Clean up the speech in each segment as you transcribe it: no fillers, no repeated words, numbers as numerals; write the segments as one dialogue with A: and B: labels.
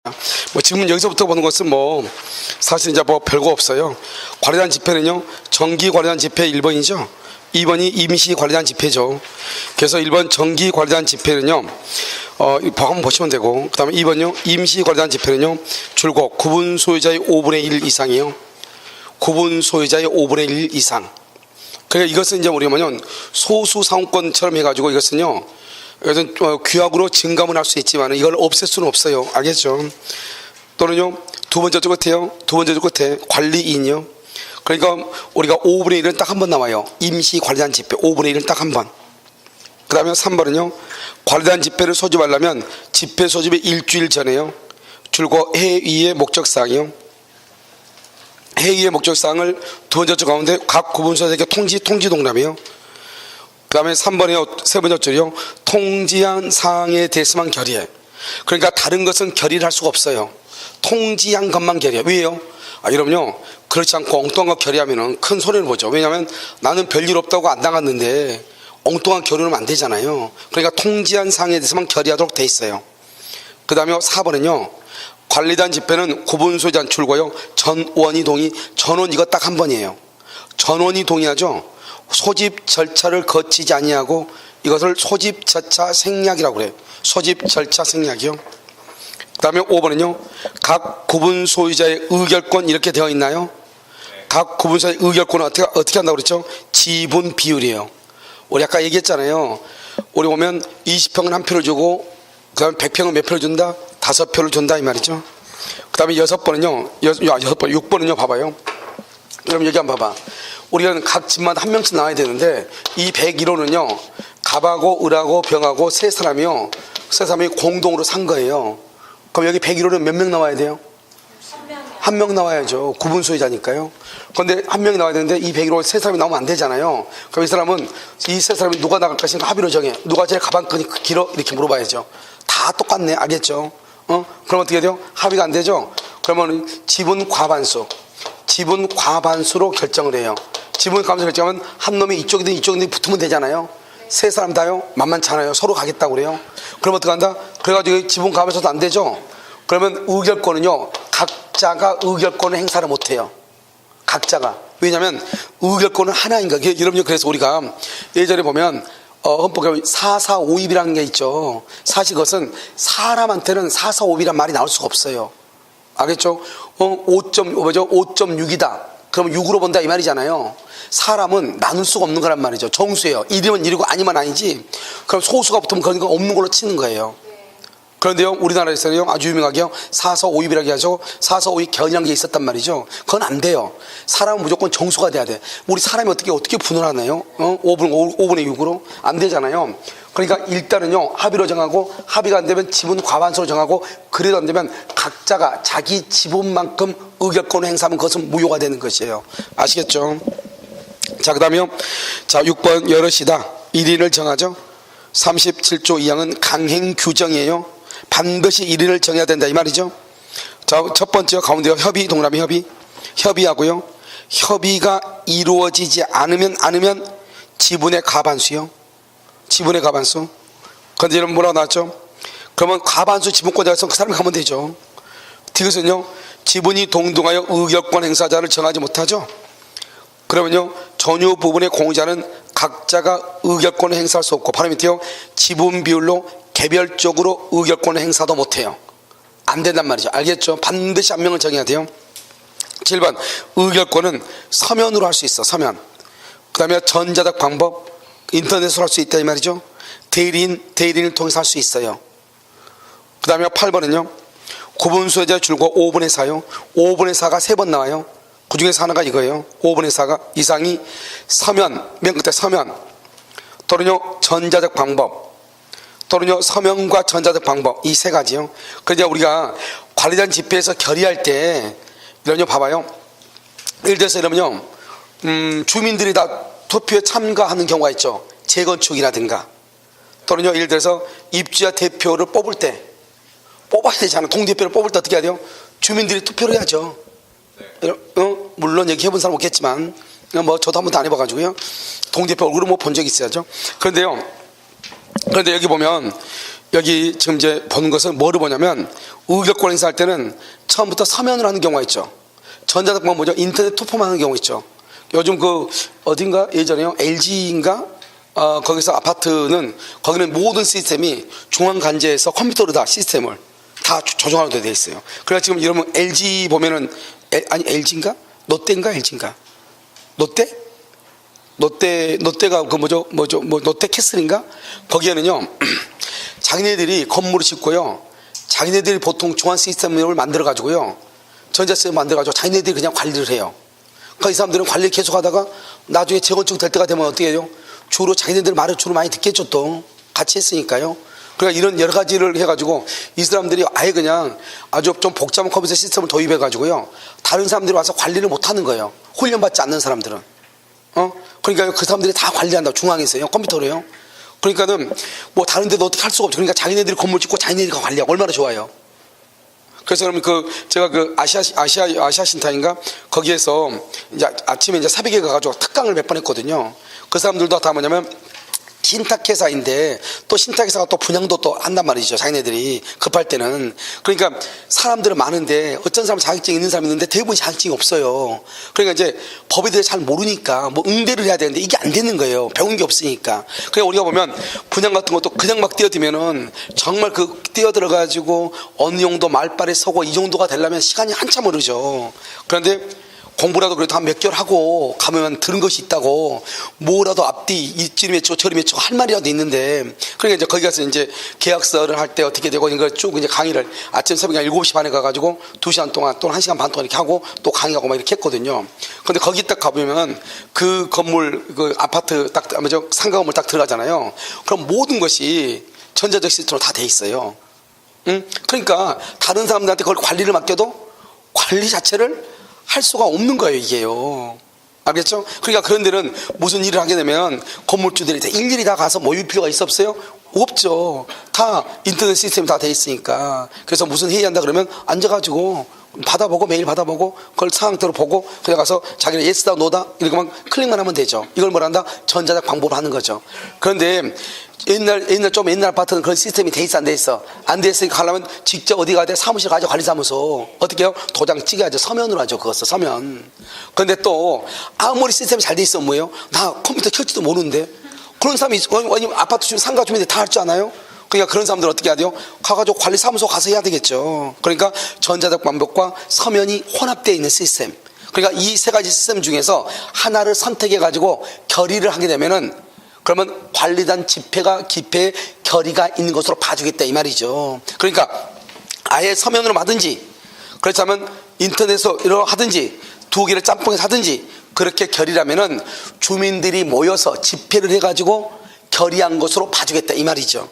A: 뭐 지금 여기서부터 보는 것은 뭐 사실 이제 뭐 별거 없어요. 관리단 집회는요, 정기 관리단 집회 1번이죠. 2번이 임시 관리단 집회죠. 그래서 1번 정기 관리단 집회는요, 한번 보시면 되고, 그 다음에 2번요, 임시 관리단 집회는요, 줄곧 구분 소유자의 5분의 1 이상이요. 구분 소유자의 5분의 1 이상. 그러니까 이것은 이제 우리가 뭐냐면 소수상권처럼 해가지고 이것은요, 이것은 규약으로 증감은 할 수 있지만 이걸 없앨 수는 없어요. 알겠죠? 또는요, 두 번째 줄 끝에요. 두 번째 줄 끝에 관리인이요. 그러니까 우리가 5분의 1은 딱 한 번 나와요. 임시 관리단 집회 5분의 1은 딱 한 번. 그 다음에 3번은요, 관리단 집회를 소집하려면 집회 소집의 일주일 전에요. 줄곧 회의의 목적사항이요. 회의의 목적사항을 두 번째 줄 가운데 각 구분소에게 통지 동남이요. 그 다음에 3번에 세 번째 줄이요, 통지한 사항에 대해서만 결의해. 그러니까 다른 것은 결의를 할 수가 없어요. 통지한 것만 결의해. 왜요? 여러분요, 그렇지 않고 엉뚱한 거 결의하면 큰 손해를 보죠. 왜냐하면 나는 별일 없다고 안 나갔는데 엉뚱한 결의는 안 되잖아요. 그러니까 통지한 사항에 대해서만 결의하도록 돼 있어요. 그 다음에 4번은요, 관리단 집회는 구분소유자 줄고요, 전원이 동의. 전원 이거 딱 한 번이에요. 전원이 동의하죠. 소집 절차를 거치지 아니하고 이것을 소집 절차 생략이라고 그래요. 소집 절차 생략이요. 그 다음에 5번은요, 각 구분 소유자의 의결권 이렇게 되어 있나요? 각 구분 소유자의 의결권은 어떻게 한다고 그랬죠? 지분 비율이에요. 우리 아까 얘기했잖아요. 우리 보면 20평은 한 표를 주고 그 다음에 100평은 몇 표를 준다? 5표를 준다 이 말이죠. 그 다음에 6번은요 봐봐요. 그럼 여기 한번 봐봐. 우리는 각 집마다 한 명씩 나와야 되는데 이 101호는요, 갑하고 을하고 병하고 세 사람이 공동으로 산 거예요. 그럼 여기 101호는 몇 명 나와야 돼요? 한 명 나와야죠. 구분 소유자니까요. 그런데 한 명이 나와야 되는데 이 101호 세 사람이 나오면 안 되잖아요. 그럼 이 세 사람이 누가 나갈 것인가 합의로 정해. 누가 제일 가방끈이 길어? 이렇게 물어봐야죠. 다 똑같네. 알겠죠? 그럼 어떻게 돼요? 합의가 안 되죠? 그러면 지분 과반수로 결정을 해요. 지분 과반수 결정하면 한 놈이 이쪽이든 이쪽이든 붙으면 되잖아요. 세 사람 다요? 만만찮아요. 서로 가겠다고 그래요. 그럼 어떻게 한다? 그래가지고 지분 과반수도 안 되죠? 그러면 의결권은요, 각자가 의결권을 행사를 못해요. 각자가. 왜냐하면 의결권은 하나인가. 여러분요, 그래서 우리가 예전에 보면 헌법에 4,4,5입이라는 게 있죠. 사실 그것은 사람한테는 4,4,5입이란 말이 나올 수가 없어요. 알겠죠? 5.6이다. 그럼 6으로 본다 이 말이잖아요. 사람은 나눌 수가 없는 거란 말이죠. 정수예요. 1이면 1이고 아니면 아니지. 그럼 소수가 붙으면 그러니까 없는 걸로 치는 거예요. 그런데요, 우리나라에서는요, 아주 유명하게요, 4,4,5입이라고 하죠. 4,4,5입 견이라는 게 있었단 말이죠. 그건 안 돼요. 사람은 무조건 정수가 돼야 돼. 우리 사람이 어떻게 분할하나요? 5분의 6으로? 안 되잖아요. 그러니까 일단은요, 합의로 정하고, 합의가 안 되면 지분 과반수로 정하고, 그래도 안 되면 각자가 자기 지분만큼 의결권을 행사하면 그것은 무효가 되는 것이에요. 아시겠죠? 자, 그 다음에요. 자, 6번 여럿이다. 1인을 정하죠. 37조 2항은 강행 규정이에요. 반드시 1인을 정해야 된다 이 말이죠. 자, 첫 번째 가운데요, 협의 동남이 협의하고요. 협의가 이루어지지 않으면 지분의 과반수요. 지분의 과반수. 그런데 여러분 뭐라고 나왔죠? 그러면 과반수 지분권자에서 그 사람이 가면 되죠. 이것은요, 지분이 동등하여 의결권 행사자를 정하지 못하죠. 그러면요, 전유 부분의 공유자는 각자가 의결권을 행사할 수 없고, 바로 밑에요, 지분 비율로 개별적으로 의결권을 행사도 못해요. 안 된단 말이죠. 알겠죠? 반드시 한 명을 정해야 돼요. 7번 의결권은 서면으로 할 수 있어. 서면. 그 다음에 전자적 방법, 인터넷으로 할 수 있다 이 말이죠. 대리인을 통해서 할 수 있어요. 그 다음에 8번은요, 구분소유자 줄고 5분의 4요. 5분의 4가 3번 나와요. 그 중에서 하나가 이거예요. 5분의 4가 이상이 서면, 맨 끝에 서면, 또는요 전자적 방법, 또는요 서면과 전자적 방법, 이 세 가지요. 그러니까 우리가 관리단 집회에서 결의할 때 이런요, 봐봐요. 예를 들어서 이러면요, 주민들이 다 투표에 참가하는 경우가 있죠. 재건축이라든가, 또는요 예를 들어서 입주자 대표를 뽑을 때 뽑아야 되잖아. 동대표를 뽑을 때 어떻게 해야 돼요? 주민들이 투표를 해야죠. 물론 얘기해본 사람 없겠지만, 뭐 저도 한 번도 안 해봐가지고요, 동대표 얼굴을 뭐 본 적이 있어야죠. 그런데 여기 보면 여기 지금 이제 보는 것은 뭐를 보냐면 의결권 행사할 때는 처음부터 서면으로 하는 경우가 있죠. 전자덕방 뭐죠? 인터넷 투표만 하는 경우 있죠. 요즘 그 어딘가 예전에요 LG인가 거기서 아파트는 거기는 모든 시스템이 중앙관제에서 컴퓨터로 다 시스템을 다 조정하는 데 돼 있어요. 그래서 지금 여러분 LG 보면은 아니 LG인가 롯데인가 LG인가 롯데가 그 뭐죠 롯데캐슬인가 거기에는요 자기네들이 건물을 짓고요 자기네들이 보통 중앙 시스템을 만들어 가지고요 전자 시스템 만들어 가지고 자기네들이 그냥 관리를 해요. 그러니까 이 사람들은 관리를 계속하다가 나중에 재건축 될 때가 되면 어떻게 해요? 주로 자기네들 말을 주로 많이 듣겠죠. 또 같이 했으니까요. 그러니까 이런 여러 가지를 해가지고 이 사람들이 아예 그냥 아주 좀 복잡한 컴퓨터 시스템을 도입해가지고요 다른 사람들이 와서 관리를 못하는 거예요. 훈련받지 않는 사람들은. 그러니까 그 사람들이 다 관리한다. 중앙에서요 컴퓨터로요. 그러니까는 뭐 다른 데도 어떻게 할 수가 없죠. 그러니까 자기네들이 건물 짓고 자기네들이 관리하고 얼마나 좋아요. 그래서 그러면 제가 그 아시아 신타인가 거기에서 이제 아침에 이제 새벽에 가가지고 특강을 몇 번 했거든요. 그 사람들도 다 뭐냐면 신탁회사인데 또 신탁회사가 또 분양도 또 한단 말이죠. 자기네들이 급할 때는. 그러니까 사람들은 많은데 어떤 사람은 자격증이 있는 사람이 있는데 대부분 자격증이 없어요. 그러니까 이제 법에 대해 잘 모르니까 뭐 응대를 해야 되는데 이게 안 되는 거예요. 배운 게 없으니까. 그러니까 우리가 보면 분양 같은 것도 그냥 막 뛰어들면은 정말 그 뛰어들어가지고 어느 정도 말발에 서고 이 정도가 되려면 시간이 한참 오르죠. 그런데 공부라도 그래도 한 몇 개월 하고 가면 들은 것이 있다고 뭐라도 앞뒤 이쯤 외치고 저리 외치고 할 말이라도 있는데 그러니까 이제 거기 가서 이제 계약서를 할 때 어떻게 되고 이걸 쭉 이제 강의를 아침 새벽 7시 반에 가가지고 2시간 동안 또는 1시간 반 동안 이렇게 하고 또 강의하고 막 이렇게 했거든요. 근데 거기 딱 가보면 그 건물 그 아파트 딱 뭐죠 상가 건물 딱 들어가잖아요. 그럼 모든 것이 전자적 시스템으로 다 돼 있어요. 그러니까 다른 사람들한테 그걸 관리를 맡겨도 관리 자체를 할 수가 없는 거예요, 이게요. 알겠죠? 그러니까 그런 데는 무슨 일을 하게 되면 건물주들이 일일이 다 가서 모일 필요가 없어요? 없죠. 다 인터넷 시스템이 다 돼 있으니까. 그래서 무슨 회의한다 그러면 앉아가지고 받아보고 매일 받아보고 그걸 상황대로 보고 그냥 가서 자기는 예스다 노다 이렇게만 클릭만 하면 되죠. 이걸 뭐란다? 전자적 방법으로 하는 거죠. 그런데 옛날 아파트는 그런 시스템이 돼 있어 안 돼 있어? 안 돼 있으니까 하려면 직접 어디 가야 돼? 사무실 가죠. 관리사무소. 어떻게 해요? 도장 찍어야죠. 서면으로 하죠. 그것을 서면. 그런데 또 아무리 시스템이 잘 돼 있어 뭐예요? 나 컴퓨터 켤지도 모르는데 그런 사람이 아니면 아파트 주민 상가 주민들 다 할 줄 아나요? 그러니까 그런 사람들 어떻게 해야 돼요? 가가지고 관리사무소 가서 해야 되겠죠. 그러니까 전자적 방법과 서면이 혼합되어 있는 시스템. 그러니까 이 세 가지 시스템 중에서 하나를 선택해 가지고 결의를 하게 되면은 그러면 관리단 집회가 기폐에 결의가 있는 것으로 봐주겠다 이 말이죠. 그러니까 아예 서면으로 하든지 그렇다면 인터넷으로 하든지 두 개를 짬뽕해서 하든지 그렇게 결의라면은 주민들이 모여서 집회를 해가지고 결의한 것으로 봐주겠다 이 말이죠.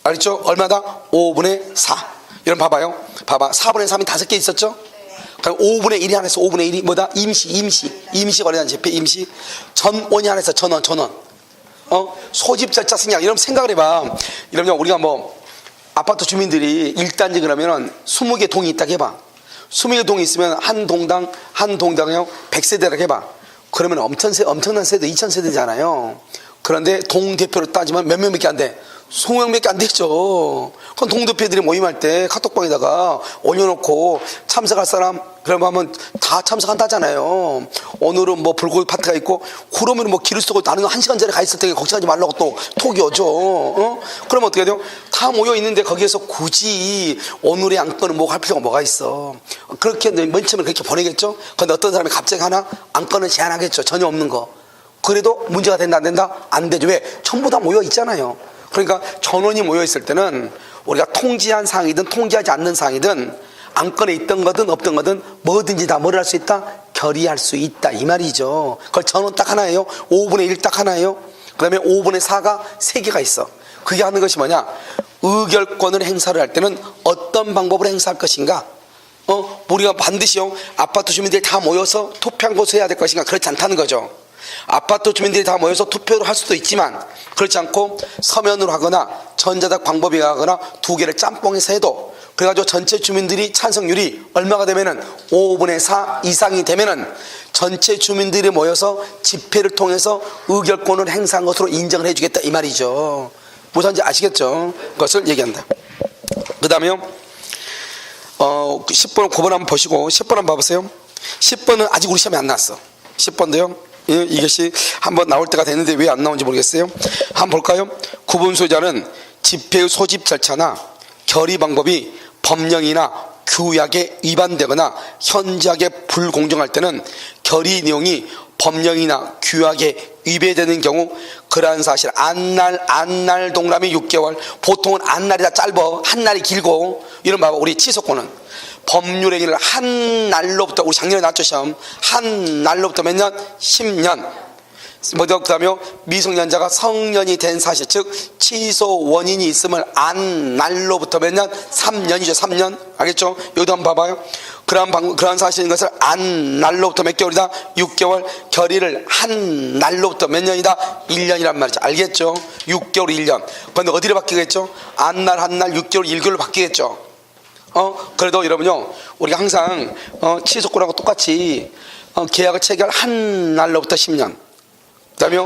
A: 알겠죠? 얼마다? 5분의 4. 여러분 봐봐요. 봐봐. 4분의 3이 5개 있었죠? 그럼 5분의 1이 하나 있어. 5분의 1이 뭐다? 임시 관리단 집회 임시. 전원이 하나 있어. 전원. 소집 절차 승량. 이러면 생각을 해봐. 이러면 우리가 뭐 아파트 주민들이 1단지 그러면은 20개 동이 있다고 해봐. 20개 동이 있으면 한 동당에 100세대라고 해봐. 그러면 엄청난 세대 2000세대잖아요. 그런데 동대표로 따지면 몇 명밖에 안 돼? 20명밖에 안 되죠. 그럼 동대표들이 모임할 때 카톡방에다가 올려놓고 참석할 사람 그러면 하면 다 참석한다잖아요. 오늘은 뭐 불고기 파티가 있고 그러면 뭐 길을 쓰고 나는 1시간 전에 가 있을 때 걱정하지 말라고 또 톡이 오죠. 그러면 어떻게 돼요? 다 모여 있는데 거기에서 굳이 오늘의 안건은 뭐 할 필요가 뭐가 있어. 그렇게 맨 처음에 그렇게 보내겠죠. 그런데 어떤 사람이 갑자기 하나 안건을 제안하겠죠. 전혀 없는 거. 그래도 문제가 된다 안 된다? 안 되죠. 왜? 전부 다 모여 있잖아요. 그러니까 전원이 모여 있을 때는 우리가 통지한 사항이든 통지하지 않는 사항이든 안건에 있던 거든 없던 거든 뭐든지 다 뭘 할 수 있다? 결의할 수 있다 이 말이죠. 그걸 전원 딱 하나예요. 5분의 1 딱 하나예요. 그 다음에 5분의 4가 3개가 있어. 그게 하는 것이 뭐냐? 의결권을 행사를 할 때는 어떤 방법으로 행사할 것인가? 우리가 반드시요 아파트 주민들이 다 모여서 투표한 것을 해야 될 것인가? 그렇지 않다는 거죠. 아파트 주민들이 다 모여서 투표를 할 수도 있지만 그렇지 않고 서면으로 하거나 전자적 방법이 하거나 두 개를 짬뽕해서 해도 그래가지고 전체 주민들이 찬성률이 얼마가 되면은 5분의 4 이상이 되면은 전체 주민들이 모여서 집회를 통해서 의결권을 행사한 것으로 인정을 해주겠다 이 말이죠. 무슨 말인지 아시겠죠? 그것을 얘기한다. 그 다음에요 10번 9번 한번 보시고 10번 한번 봐보세요. 10번은 아직 우리 시험에 안 나왔어. 10번도요 이것이 한번 나올 때가 됐는데 왜 안 나온지 모르겠어요. 한번 볼까요? 구분소유자는 집회의 소집 절차나 결의 방법이 법령이나 규약에 위반되거나 현저하게 불공정할 때는 결의 내용이 법령이나 규약에 위배되는 경우 그러한 사실 안날 동그라미 6개월, 보통은 안날이 다 짧아 한 날이 길고, 이런 봐봐. 우리 취소권은 법률행위를 한 날로부터, 우리 작년에 나왔죠 시험, 한 날로부터 몇 년? 10년. 그 다음에 미성년자가 성년이 된 사실, 즉 취소 원인이 있음을 안 날로부터 몇 년? 3년이죠 3년. 알겠죠? 여기도 한번 봐봐요. 그러한 사실인 것을 안 날로부터 몇 개월이다? 6개월. 결의를 한 날로부터 몇 년이다? 1년이란 말이죠. 알겠죠? 6개월 1년. 그런데 어디로 바뀌겠죠? 안 날 한 날 6개월 1개월로 바뀌겠죠. 그래도 여러분요, 우리가 항상 취소권하고 똑같이 계약을 체결 한 날로부터 10년. 그 다음에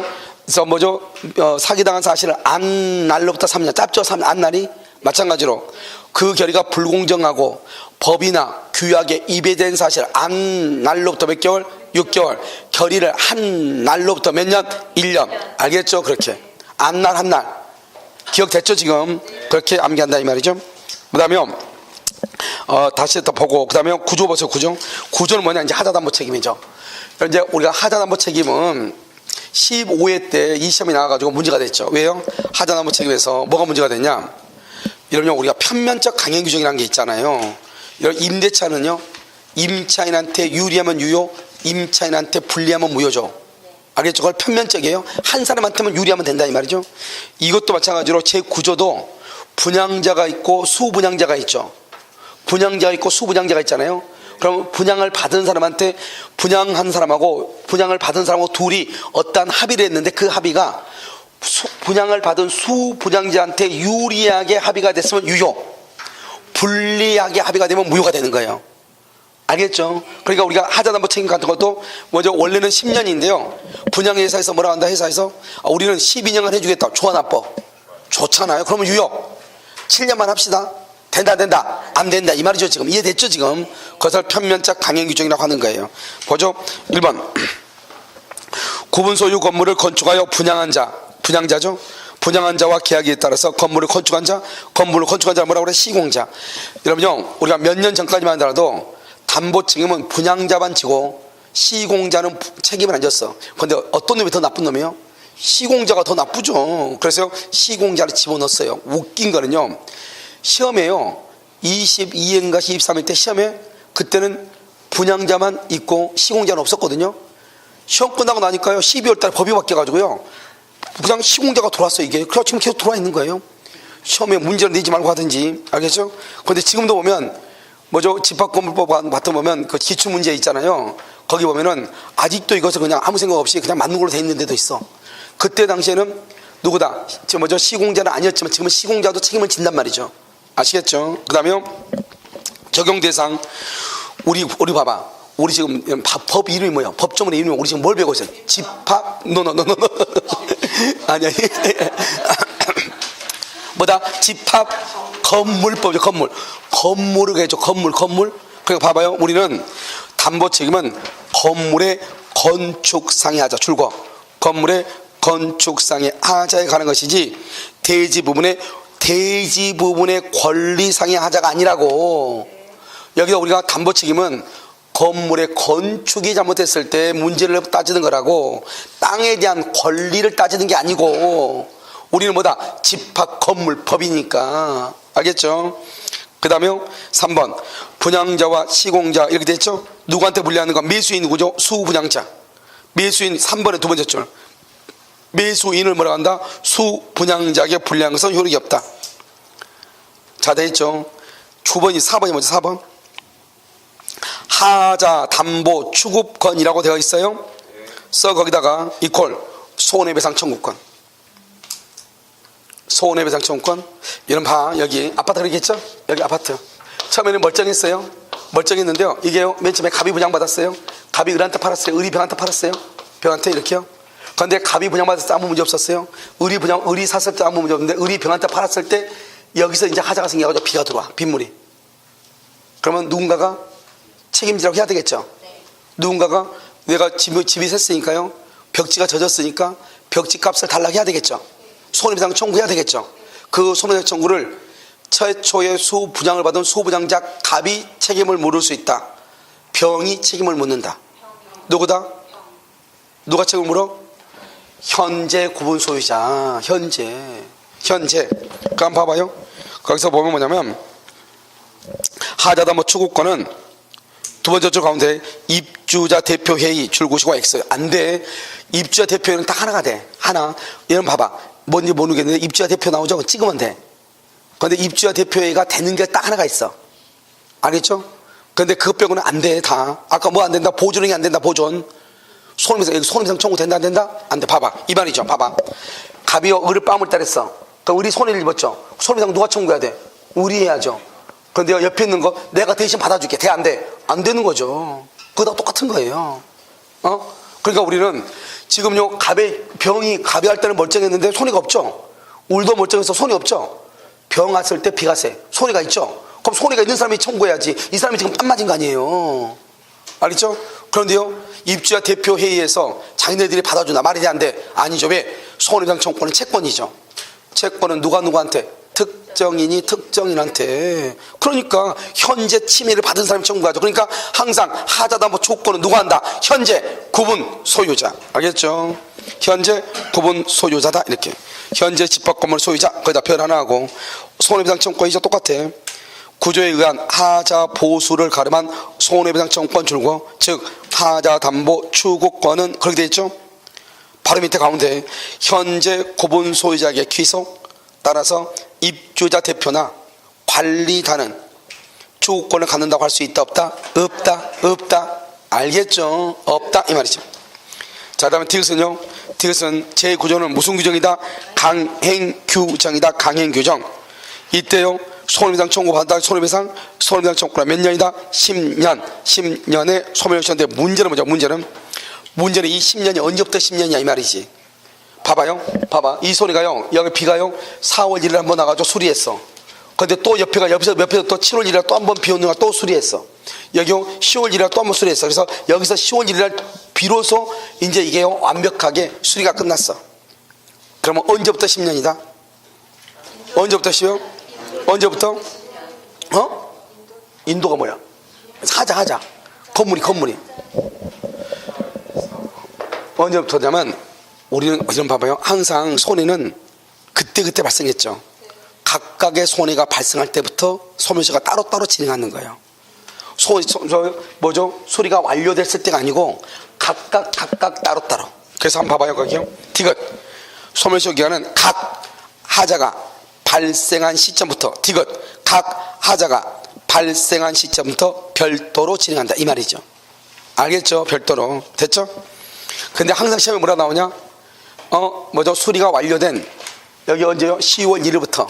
A: 사기당한 사실을 안 날로부터 3년. 짧죠? 안 날이. 마찬가지로 그 결의가 불공정하고 법이나 규약에 위배된 사실 안 날로부터 몇 개월? 6개월. 결의를 한 날로부터 몇 년? 1년. 알겠죠? 그렇게 안 날 한 날. 기억됐죠 지금? 그렇게 암기한다 이 말이죠. 그 다음에 다시 또 보고, 그 다음에 구조 보세요. 구조는 뭐냐? 이제 하자담보 책임이죠. 이제 우리가 하자담보 책임은 15회 때 이 시험이 나와가지고 문제가 됐죠. 왜요? 하자담보 책임에서 뭐가 문제가 됐냐? 이러면 우리가 편면적 강행 규정이라는 게 있잖아요. 이런 임대차는요, 임차인한테 유리하면 유효, 임차인한테 불리하면 무효죠. 알겠죠? 그걸 편면적이에요. 한 사람한테만 유리하면 된다 이 말이죠. 이것도 마찬가지로 제 구조도 분양자가 있고 수분양자가 있죠. 분양자가 있고 수분양자가 있잖아요. 그럼 분양을 받은 사람한테 분양한 사람하고 분양을 받은 사람하고 둘이 어떠한 합의를 했는데 그 합의가 분양을 받은 수분양자한테 유리하게 합의가 됐으면 유효, 불리하게 합의가 되면 무효가 되는 거예요. 알겠죠? 그러니까 우리가 하자담보 책임 같은 것도 먼저 원래는 10년인데요 분양회사에서 뭐라 한다? 회사에서 우리는 12년을 해주겠다. 좋아 나빠? 좋잖아요. 그러면 유효 7년만 합시다. 된다 안 된다 이 말이죠. 지금 이해됐죠? 지금 그것을 편면적 강행 규정이라고 하는 거예요. 보죠. 1번 구분 소유 건물을 건축하여 분양한 자, 분양자죠. 분양한 자와 계약에 따라서 건물을 건축한 자, 건물을 건축한 자 뭐라고 그래? 시공자. 여러분요, 우리가 몇 년 전까지만 하더라도 담보 책임은 분양자만 지고 시공자는 책임을 안 졌어. 그런데 어떤 놈이 더 나쁜 놈이에요? 시공자가 더 나쁘죠. 그래서 시공자를 집어넣었어요. 웃긴 거는요, 시험에요 22회인가 23회 때 시험에 그때는 분양자만 있고 시공자는 없었거든요. 시험 끝나고 나니까요 12월 달에 법이 바뀌어가지고요 그냥 시공자가 돌아왔어요. 이게 그래서 지금 계속 돌아와 있는 거예요. 시험에 문제를 내지 말고 하든지. 알겠죠? 그런데 지금도 보면 집합건물법 봤다 보면 그 기출문제 있잖아요. 거기 보면은 아직도 이것을 그냥 아무 생각 없이 그냥 맞는 걸로 돼 있는 데도 있어. 그때 당시에는 누구다? 시공자는 아니었지만 지금은 시공자도 책임을 진단 말이죠. 아시겠죠? 그 다음에 적용 대상. 우리 봐봐. 우리 지금 법 이름이 뭐야? 법조문의 이름이 우리 지금 뭘 배우고 있어요? 집합? 노노노노노. 아니. 뭐다? 집합 건물법이죠. 건물을 해줘. 건물. 그러니까 봐봐요. 우리는 담보 책임은 건물의 건축상의 하자. 줄거. 건물의 건축상의 하자에 관한 것이지 대지 부분의 권리상의 하자가 아니라고. 여기서 우리가 담보 책임은 건물의 건축이 잘못했을 때 문제를 따지는 거라고, 땅에 대한 권리를 따지는 게 아니고. 우리는 뭐다? 집합 건물법이니까. 알겠죠? 그 다음에 3번 분양자와 시공자 이렇게 됐죠? 누구한테 불리하는 건? 매수인 누구죠? 수분양자. 매수인 3번의 두 번째 줄. 매수인을 뭐라고 한다? 수분양자에게 불리한 것은 효력이 없다. 자, 됐죠? 주번이 4번이 뭐죠? 4번 하자 담보 추급권이라고 되어 있어요. 거기다가 이퀄 손해배상 청구권. 손해배상 청구권. 이런 봐. 여기 아파트 그러겠죠? 여기 아파트 처음에는 멀쩡했어요. 멀쩡했는데요, 이게요 맨 처음에 갑이 분양받았어요. 갑이 을한테 팔았어요? 을이 병한테 팔았어요? 병한테 이렇게요. 그런데 갑이 분양받았을 때 아무 문제 없었어요. 을이 샀을 때 아무 문제 없는데 을이 병한테 팔았을 때 여기서 이제 하자가 생겨가지고 비가 들어와. 빗물이. 그러면 누군가가 책임지라고 해야 되겠죠. 누군가가 내가 집이 샜으니까요, 벽지가 젖었으니까 벽지 값을 달라고 해야 되겠죠. 손해배상 청구해야 되겠죠. 그 손해배상 청구를 최초의 수부장을 받은 수부장자 갑이 책임을 물을 수 있다. 병이 책임을 묻는다. 누구다? 누가 책임을 물어? 현재 구분 소유자. 현재. 그럼 봐봐요. 거기서 보면 뭐냐면 하자다 뭐 추구권은 두 번째 줄 가운데 입주자 대표회의 줄구시고 X. 안 돼. 입주자 대표회의는 딱 하나가 돼. 하나. 얘는 봐봐. 뭔지 모르겠는데 입주자 대표 나오죠? 찍으면 돼. 그런데 입주자 대표회의가 되는 게 딱 하나가 있어. 알겠죠? 그런데 그것 빼고는 안 돼. 다. 아까 뭐 안 된다? 보존이 안 된다. 보존. 손해배상 청구 된다 안 된다? 안 돼. 봐봐. 이 말이죠. 봐봐. 갑이 을을 뺨을 때렸어. 그럼 을이 손해를 입었죠. 손해배상 누가 청구해야 돼? 을이 해야죠. 그런데 옆에 있는 거 내가 대신 받아줄게. 돼 안 돼? 안 되는 거죠. 그거다 똑같은 거예요. 그러니까 우리는 지금요 갑이 할 때는 멀쩡했는데 손해가 없죠. 을도 멀쩡해서 손해 없죠. 병 왔을 때 비가 세. 손해가 있죠. 그럼 손해가 있는 사람이 청구해야지. 이 사람이 지금 땀 맞은 거 아니에요. 알겠죠? 그런데요 입주자 대표 회의에서 자기네들이 받아준다. 말이 돼 안 돼? 아니죠. 왜? 손해배상 청구권은 채권이죠. 채권은 누구한테? 특정인이 특정인한테. 그러니까 현재 침해를 받은 사람이 청구하죠. 그러니까 항상 하자다 뭐 조건은 누가 한다? 현재 구분 소유자. 알겠죠? 현재 구분 소유자다. 이렇게 현재 집합건물 소유자 거기다 별 하나 하고 손해배상 청구권이죠. 똑같아. 구조에 의한 하자 보수를 가름한 손해배상 청구권 줄고 즉 하자 담보 추구권은 그렇게 되어 있죠. 바로 밑에 가운데 현재 구분 소유자에게 귀속 따라서 입주자 대표나 관리단은 추구권을 갖는다고 할 수 있다 없다? 없다. 알겠죠? 없다 이 말이죠. 자, 다음에 디귿은요. 디귿은 제9조는 무슨 규정이다? 강행규정이다. 강행규정. 이때요 손해배상 청구 받는다. 손해배상 청구가 몇 년이다? 10년. 10년에 소멸 시한데 문제는 뭐죠? 문제는 이 10년이 언제부터 10년이냐 이 말이지. 봐봐요. 봐봐. 이 소리가요. 여기 비가요. 4월 1일 한번 나가지고 수리했어. 근데 또 옆에서 또 7월 1일 또 한번 비 오는 날 또 수리했어. 여기요. 10월 1일 또 한번 수리했어. 그래서 여기서 10월 1일 날 비로소 이제 이게요. 완벽하게 수리가 끝났어. 그러면 언제부터 10년이다? 언제부터 10년? 언제부터? 인도가 뭐야? 하자. 건물이. 언제부터냐면 우리는 봐봐요. 항상 손해는 그때 발생했죠. 각각의 손해가 발생할 때부터 소멸시가 따로따로 진행하는 거예요. 수리가 완료됐을 때가 아니고 각각 따로따로. 그래서 한번 봐봐요. 거기요. 디귿. 소멸시 기간은 각 하자가 발생한 시점부터 디귿. 각 하자가 발생한 시점부터 별도로 진행한다. 이 말이죠. 알겠죠? 별도로. 됐죠? 근데 항상 시험에 뭐라 나오냐? 수리가 완료된 여기 언제요? 10월 1일부터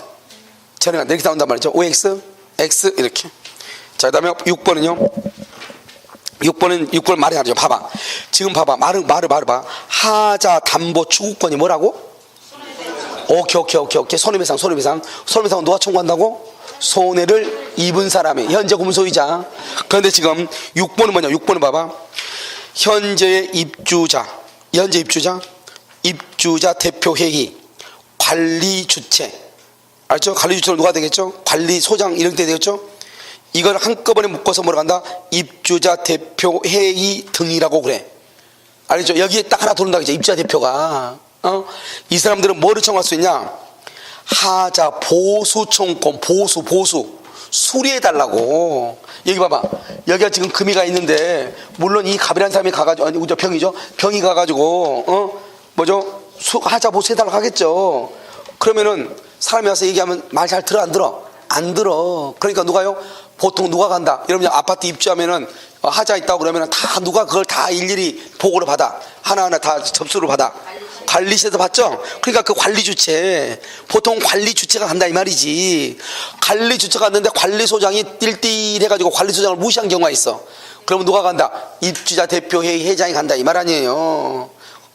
A: 전해가 이렇게 나온단 말이죠. OX, X 이렇게. 자, 그 다음에 6번은요. 6번 말이 하죠. 봐봐. 지금 봐봐. 말을 봐. 하자 담보 추구권이 뭐라고? 오케이. 손해배상은 누가 청구한다고? 손해를 입은 사람이 현재 구분소유자. 그런데 지금 6번은 뭐냐? 6번은 봐봐. 현재 입주자 대표회의 관리 주체. 알죠? 관리 주체는 누가 되겠죠? 관리소장 이런 때 되겠죠? 이걸 한꺼번에 묶어서 뭐라 한다? 입주자 대표회의 등이라고 그래. 알겠죠? 여기에 딱 하나 도는다 그죠? 입주자 대표가. 이 사람들은 뭐를 청구할 수 있냐? 하자 보수 청구권. 보수 수리해달라고. 여기 봐봐. 여기가 지금 금이가 있는데 물론 이 갑이라는 사람이 가가지고 병이죠. 병이 가가지고 하자 보수해달라고 하겠죠. 그러면은 사람이 와서 얘기하면 말 잘 들어 안 들어? 안 들어. 그러니까 누가요? 보통 누가 간다? 여러분 아파트 입주하면은 하자 있다고 그러면은 다 누가 그걸 다 일일이 보고를 받아. 하나하나 다 접수를 받아. 관리실에서 받죠? 그러니까 그 관리 주체, 보통 관리 주체가 간다 이 말이지. 관리 주체가 갔는데 관리소장이 띨띨해가지고 관리소장을 무시한 경우가 있어. 그러면 누가 간다? 입주자 대표회의 회장이 간다 이 말 아니에요.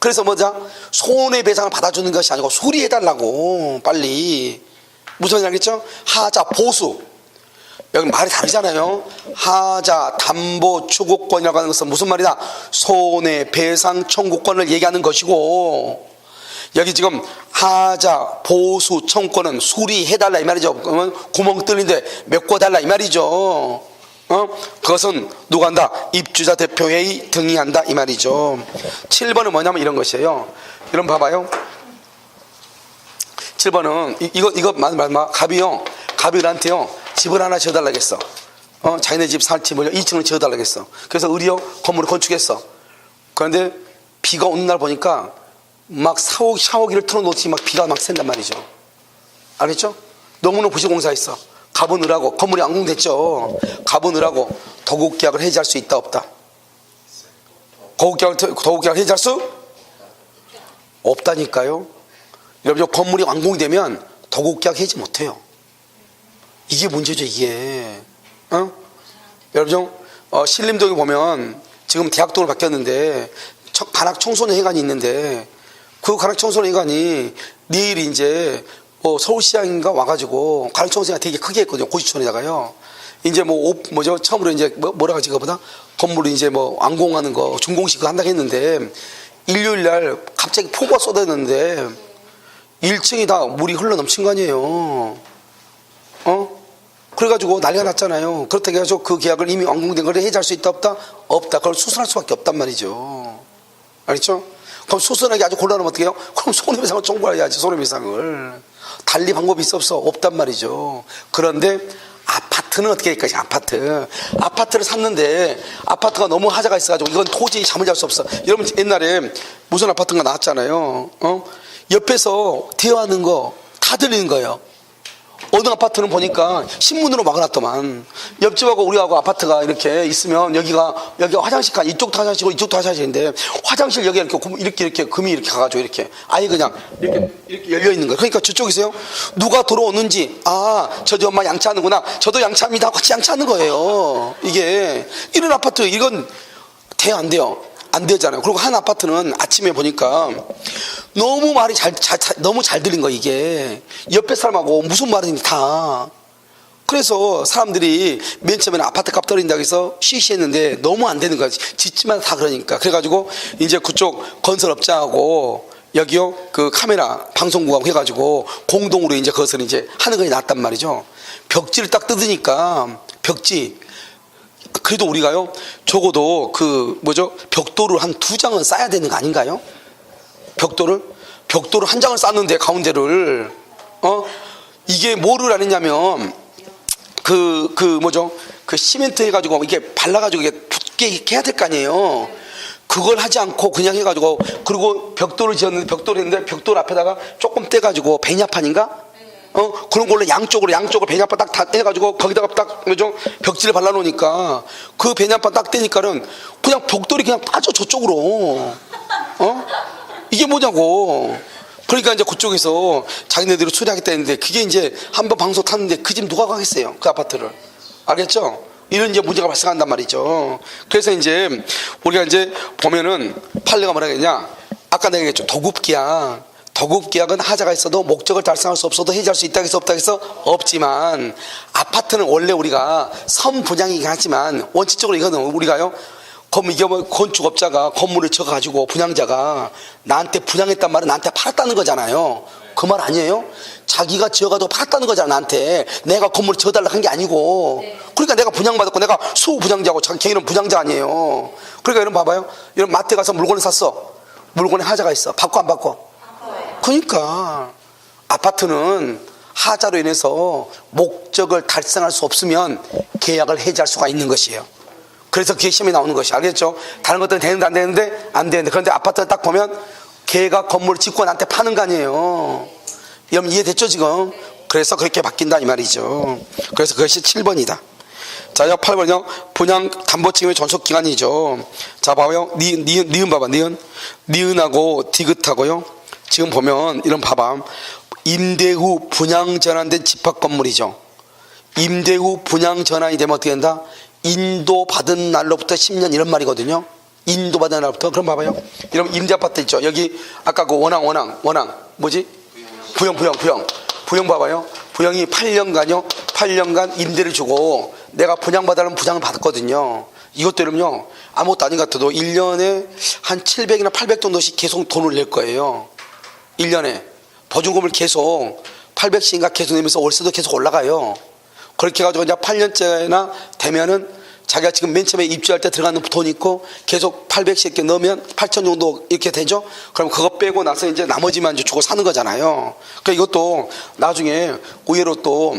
A: 그래서 뭐자? 손해배상을 받아주는 것이 아니고 수리해달라고 빨리. 무슨 말인지 알겠죠? 하자 보수. 여기 말이 다르잖아요. 하자 담보 추구권이라고 하는 것은 무슨 말이다? 손해배상 청구권을 얘기하는 것이고, 여기 지금 하자 보수 청구권은 수리해달라 이 말이죠. 그러면 구멍 뚫린데 메꿔달라 이 말이죠. 그것은 누가 한다? 입주자 대표회의 등의한다 이 말이죠. 7번은 뭐냐면 이런 것이에요. 여러분 봐봐요. 7번은 이거 말마 갑이요. 갑이 우리한테요 집을 하나 지어달라고 했어. 자기네 집 살지 뭐 2층을 지어달라고 했어. 그래서 의리요 건물을 건축했어. 그런데 비가 오는 날 보니까 막 샤워기를 틀어놓지 막 비가 막 샌단 말이죠. 알겠죠? 너무나 부실공사했어. 갑은 을하고 건물이 완공됐죠. 갑은 을하고 도급계약을 해지할 수 있다 없다? 도급계약을 해지할 수 없다니까요. 여러분 건물이 완공되면 도급계약 해지 못해요. 이게 문제죠 이게. 여러분 신림동에 보면 지금 대학동으로 바뀌었는데 관악 청소년 회관이 있는데 그 관악 청소년 회관이 내일 이제 서울시장인가 와가지고 관악 청소년회관 되게 크게 했거든요. 고시촌에다가요. 이제 처음으로 이제 뭐라 하지 그거보다 건물을 이제 완공하는 거 준공식 한다고 했는데 일요일 날 갑자기 폭우가 쏟아졌는데 1층이 다 물이 흘러 넘친 거 아니에요. 그래가지고 난리가 났잖아요. 그렇다고 해가지고 그 계약을 이미 완공된 걸 해지할 수 있다 없다? 없다. 그걸 수선할 수밖에 없단 말이죠. 알겠죠? 그럼 수선하기 아주 곤란하면 어떻게 해요? 그럼 손해배상을 청구해야지. 손해배상을. 달리 방법이 있어 없어? 없단 말이죠. 그런데 아파트는 어떻게 할까지? 아파트를 샀는데 아파트가 너무 하자가 있어가지고 이건 도저히 잠을 잘 수 없어. 여러분 옛날에 무슨 아파트가 나왔잖아요. 옆에서 대화하는 거 다 들리는 거예요. 어느 아파트는 보니까 신문으로 막아놨더만. 옆집하고 우리하고 아파트가 이렇게 있으면 여기가 화장실 가 이쪽도 화장실이고 이쪽도 화장실인데 화장실 여기 이렇게 금이 이렇게 가가지고 이렇게 아예 그냥 이렇게 열려 있는 거예요. 그러니까 저쪽에서요 누가 들어오는지 저기 엄마 양치하는구나. 저도 양치합니다. 같이 양치하는 거예요. 이게 이런 아파트 이건 돼요 안 돼요? 안 되잖아요. 그리고 한 아파트는 아침에 보니까 너무 말이 너무 잘 들린 거 이게 옆에 사람하고 무슨 말인지 다. 그래서 사람들이 맨 처음에는 아파트 값 떨어진다고 해서 시시했는데 너무 안 되는 거야. 짓지만 다 그러니까. 그래가지고 이제 그쪽 건설업자하고 여기요 그 카메라 방송국하고 해가지고 공동으로 이제 그것을 이제 하는 것이 낫단 말이죠. 벽지를 딱 뜯으니까 그래도 우리가요 적어도 벽돌을 한 2장은 쌓아야 되는 거 아닌가요? 벽돌을 한 장을 쌓는데 가운데를 이게 뭐를 안 했냐면 그 시멘트 해가지고 이게 발라가지고 이게 붙게 이렇게 해야 될 거 아니에요. 그걸 하지 않고 그냥 해가지고 그리고 벽돌을 지었는데 벽돌 앞에다가 조금 떼가지고 베냐판인가? 그런 걸로 양쪽으로 베냐판 딱 다 해가지고 거기다가 딱 벽지를 발라놓으니까 그 베냐판 딱 떼니까는 그냥 벽돌이 그냥 빠져 저쪽으로. 이게 뭐냐고. 그러니까 이제 그쪽에서 자기네들이 수리하겠다 했는데 그게 이제 한번 방송 탔는데 그 집 누가 가겠어요? 그 아파트를. 알겠죠? 이런 이제 문제가 발생한단 말이죠. 그래서 이제 우리가 이제 보면은 판례가 뭐라 그랬냐? 아까 내가 얘기했죠. 도급계약은 하자가 있어도 목적을 달성할 수 없어도 해지할 수 있다 해서 없다 해서 없지만 아파트는 원래 우리가 선분양이긴 하지만 원칙적으로 이거는 우리가요 이게 건축업자가 건물을 쳐가지고 분양자가 나한테 분양했단 말은 나한테 팔았다는 거잖아요. 그 말 아니에요? 자기가 지어가지고 팔았다는 거잖아. 나한테 내가 건물을 지어달라고 한 게 아니고. 그러니까 내가 분양받았고 내가 수분양자고 걔는 분양자 아니에요. 그러니까 여러분 봐봐요. 여러분 마트 가서 물건을 샀어. 물건에 하자가 있어. 바꿔 안 바꿔? 그러니까 아파트는 하자로 인해서 목적을 달성할 수 없으면 계약을 해지할 수가 있는 것이에요. 그래서 그게 시험에 나오는 것이 알겠죠? 다른 것들은 되는데 안 되는데 그런데 아파트를 딱 보면 걔가 건물을 짓고 나한테 파는 거 아니에요. 여러분 이해됐죠 지금? 그래서 그렇게 바뀐다 이 말이죠. 그래서 그것이 7번이다. 자, 8번이요. 분양 담보 책임의 존속 기간이죠. 자, 봐봐요. 니은 봐봐. 니은하고 디귿하고요. 지금 보면 이런 봐봐. 임대 후 분양 전환된 집합 건물이죠. 임대 후 분양 전환이 되면 어떻게 된다? 인도받은 날로부터 10년 이런 말이거든요. 인도받은 날부터. 그럼 봐봐요. 이러면 임대아파트 있죠. 여기 아까 그 원앙 뭐지? 부영 봐봐요. 부영이 8년간요. 8년간 임대를 주고 내가 분양받으려면 분양을 받았거든요. 이것도 여러분요. 아무것도 아닌 것 같아도 1년에 한 700이나 800 정도씩 계속 돈을 낼 거예요. 1년에. 보증금을 계속 800씩인가 계속 내면서 월세도 계속 올라가요. 그렇게 해가지고 이제 8년째나 되면은 자기가 지금 맨 처음에 입주할 때 들어가는 돈이 있고 계속 800씩 이렇게 넣으면 8천 정도 이렇게 되죠. 그럼 그거 빼고 나서 이제 나머지만 이제 주고 사는 거잖아요. 그러니까 이것도 나중에 의외로 또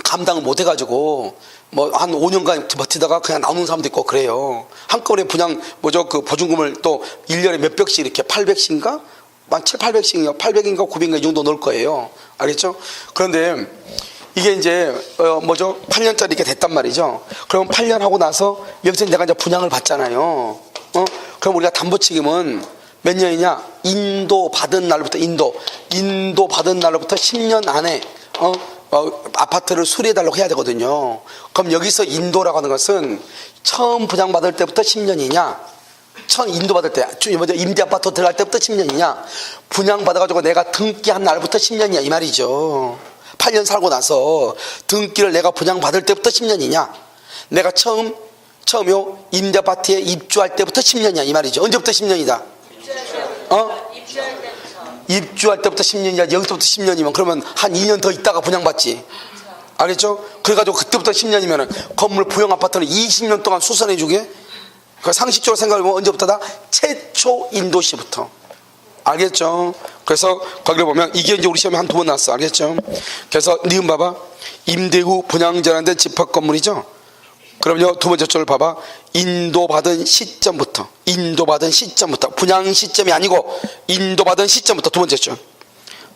A: 감당을 못 해가지고 뭐 한 5년간 버티다가 그냥 나오는 사람도 있고 그래요. 한꺼번에 그냥 그 보증금을 또 1년에 몇 백씩 이렇게 800씩인가? 한 7, 800씩인가? 800인가 900인가 이 정도 넣을 거예요. 알겠죠? 그런데 이게 이제 8년짜리 이렇게 됐단 말이죠. 그럼 8년 하고 나서 여기서 내가 이제 분양을 받잖아요. 그럼 우리가 담보 책임은 몇 년이냐? 인도 받은 날부터 인도 받은 날부터 10년 안에 아파트를 수리해달라고 해야 되거든요. 그럼 여기서 인도라고 하는 것은 처음 분양받을 때부터 10년이냐? 처음 인도받을 때, 임대아파트 들어갈 때부터 10년이냐? 분양받아가지고 내가 등기한 날부터 10년이냐? 이 말이죠. 8년 살고 나서 등기를 내가 분양받을 때부터 10년이냐? 내가 처음요 임대아파트에 입주할 때부터 10년이냐? 이 말이죠. 언제부터 10년이다? 입주할 때부터 10년이야. 여기서부터 10년이면 그러면 한 2년 더 있다가 분양받지. 알겠죠? 그래가지고 그때부터 10년이면 건물 부영 아파트는 20년 동안 수선해 주게. 그 상식적으로 생각해보면 언제부터다? 최초 인도시부터. 알겠죠? 그래서 거기를 보면 이게 이제 우리 시험에 한 2번 나왔어. 알겠죠? 그래서 니은 봐봐. 임대 후 분양전환 된 집합 건물이죠? 그럼요, 두 번째 줄을 봐봐. 인도받은 시점부터. 분양 시점이 아니고 인도받은 시점부터 두 번째 줄.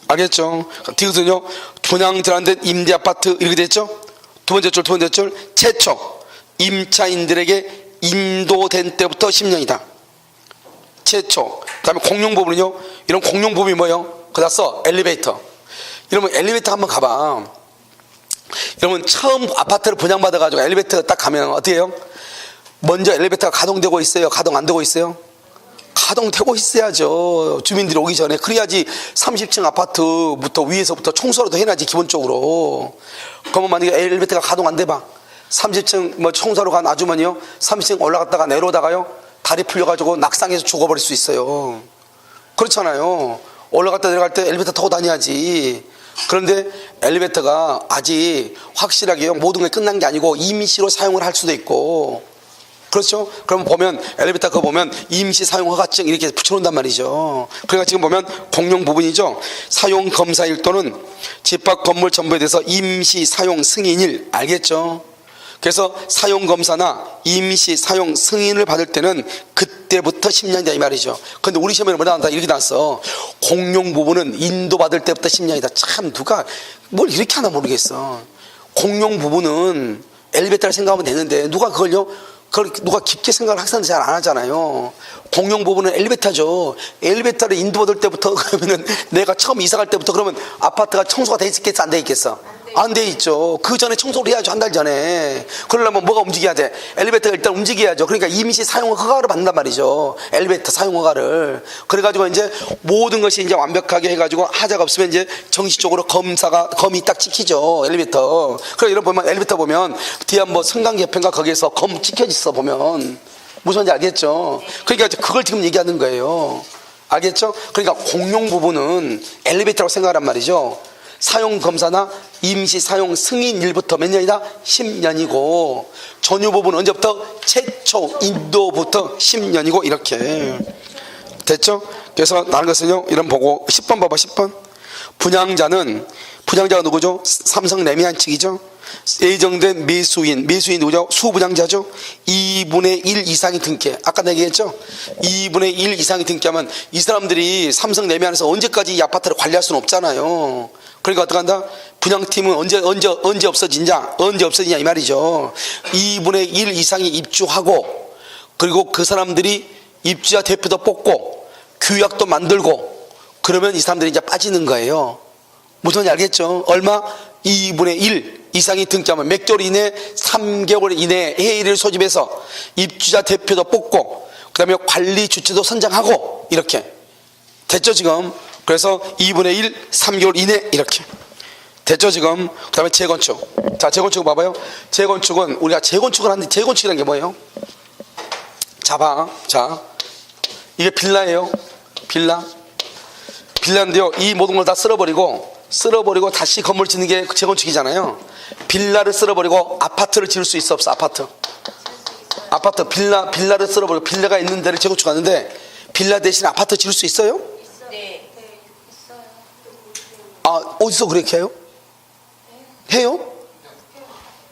A: 알겠죠? 디귿은요, 분양 전환된 임대 아파트 이렇게 됐죠? 두 번째 줄 최초 임차인들에게 인도된 때부터 10년이다. 최초. 그 다음에 공용부분은요, 이런 공용부분이 뭐예요? 그다 써 엘리베이터. 이러면 엘리베이터 한번 가봐. 여러분 처음 아파트를 분양받아가지고 엘리베이터가 딱 가면 어떻게 해요? 먼저 엘리베이터가 가동되고 있어요? 가동 안 되고 있어요? 가동되고 있어야죠. 주민들이 오기 전에. 그래야지 30층 아파트부터 위에서부터 청소라도 해놔야지 기본적으로. 그러면 만약에 엘리베이터가 가동 안 돼봐. 30층 청소로 간 아주머니요 30층 올라갔다가 내려오다가요 다리 풀려가지고 낙상해서 죽어버릴 수 있어요. 그렇잖아요. 올라갔다 내려갈 때 엘리베이터 타고 다녀야지. 그런데 엘리베이터가 아직 확실하게 모든 게 끝난 게 아니고 임시로 사용을 할 수도 있고, 그렇죠? 그럼 보면 엘리베이터 거 보면 임시 사용 허가증 이렇게 붙여놓는단 말이죠. 그러니까 지금 보면 공용 부분이죠. 사용 검사일 또는 집합 건물 전부에 대해서 임시 사용 승인일. 알겠죠? 그래서 사용 검사나 임시 사용 승인을 받을 때는 그때부터 10년이다 이 말이죠. 그런데 우리 시험에는 뭐라 한다? 이렇게 나왔어. 공용 부분은 인도받을 때부터 10년이다. 참 누가 뭘 이렇게 하나 모르겠어. 공용 부분은 엘리베이터를 생각하면 되는데 누가 그걸 누가 깊게 생각을 학생들 잘 안 하잖아요. 공용 부분은 엘리베이터죠. 엘리베이터를 인도받을 때부터 그러면은 내가 처음 이사 갈 때부터 그러면 아파트가 청소가 돼 있겠어 안 돼 있겠어? 안 돼 있죠. 그 전에 청소를 해야죠. 한 달 전에. 그러려면 뭐가 움직여야 돼? 엘리베이터가 일단 움직여야죠. 그러니까 임시 사용 허가를 받는단 말이죠. 엘리베이터 사용 허가를. 그래가지고 이제 모든 것이 이제 완벽하게 해가지고 하자가 없으면 이제 정식적으로 검이 딱 찍히죠. 엘리베이터. 그래 이런 보면 엘리베이터 보면 뒤에 한번 승강개편가 거기에서 검 찍혀있어 보면 무슨 말인지 알겠죠. 그러니까 그걸 지금 얘기하는 거예요. 알겠죠? 그러니까 공용 부분은 엘리베이터라고 생각하란 말이죠. 사용 검사나 임시 사용 승인일부터 몇 년이다? 10년이고 전유 부분은 언제부터? 최초 인도부터 10년이고 이렇게 됐죠? 그래서 나는 것은요 이런 보고 10번 봐봐. 10번 분양자가 누구죠? 삼성 레미안 측이죠. 예정된 매수인 누구죠? 수분양자죠. 2분의 1 이상이 등기. 아까 내가 얘기했죠? 2분의 1 이상이 등기하면 이 사람들이 삼성 레미안에서 언제까지 이 아파트를 관리할 수는 없잖아요. 그러니까 어떻게 한다? 분양팀은 언제 없어지냐 이 말이죠. 2분의 1 이상이 입주하고 그리고 그 사람들이 입주자 대표도 뽑고 규약도 만들고 그러면 이 사람들이 이제 빠지는 거예요. 무슨 말인지 알겠죠? 얼마? 2분의 1 이상이 등기하면 몇 개월 이내? 3개월 이내에 회의를 소집해서 입주자 대표도 뽑고 그 다음에 관리 주체도 선정하고 이렇게 됐죠 지금. 그래서 2분의 1 3개월 이내 이렇게 됐죠 지금. 그 다음에 재건축. 자 재건축 봐봐요. 재건축은 우리가 재건축을 하는데 재건축이라는 게 뭐예요? 자 봐. 자 이게 빌라예요. 빌라인데요 이 모든 걸 다 쓸어버리고 다시 건물 짓는 게 재건축이잖아요. 빌라를 쓸어버리고 아파트를 지을 수 있어 없어? 아파트 빌라를 쓸어버리고 빌라가 있는 데를 재건축하는데 빌라 대신 아파트 지을 수 있어요?
B: 네, 있어요.
A: 아 어디서 그렇게 해요? 해요?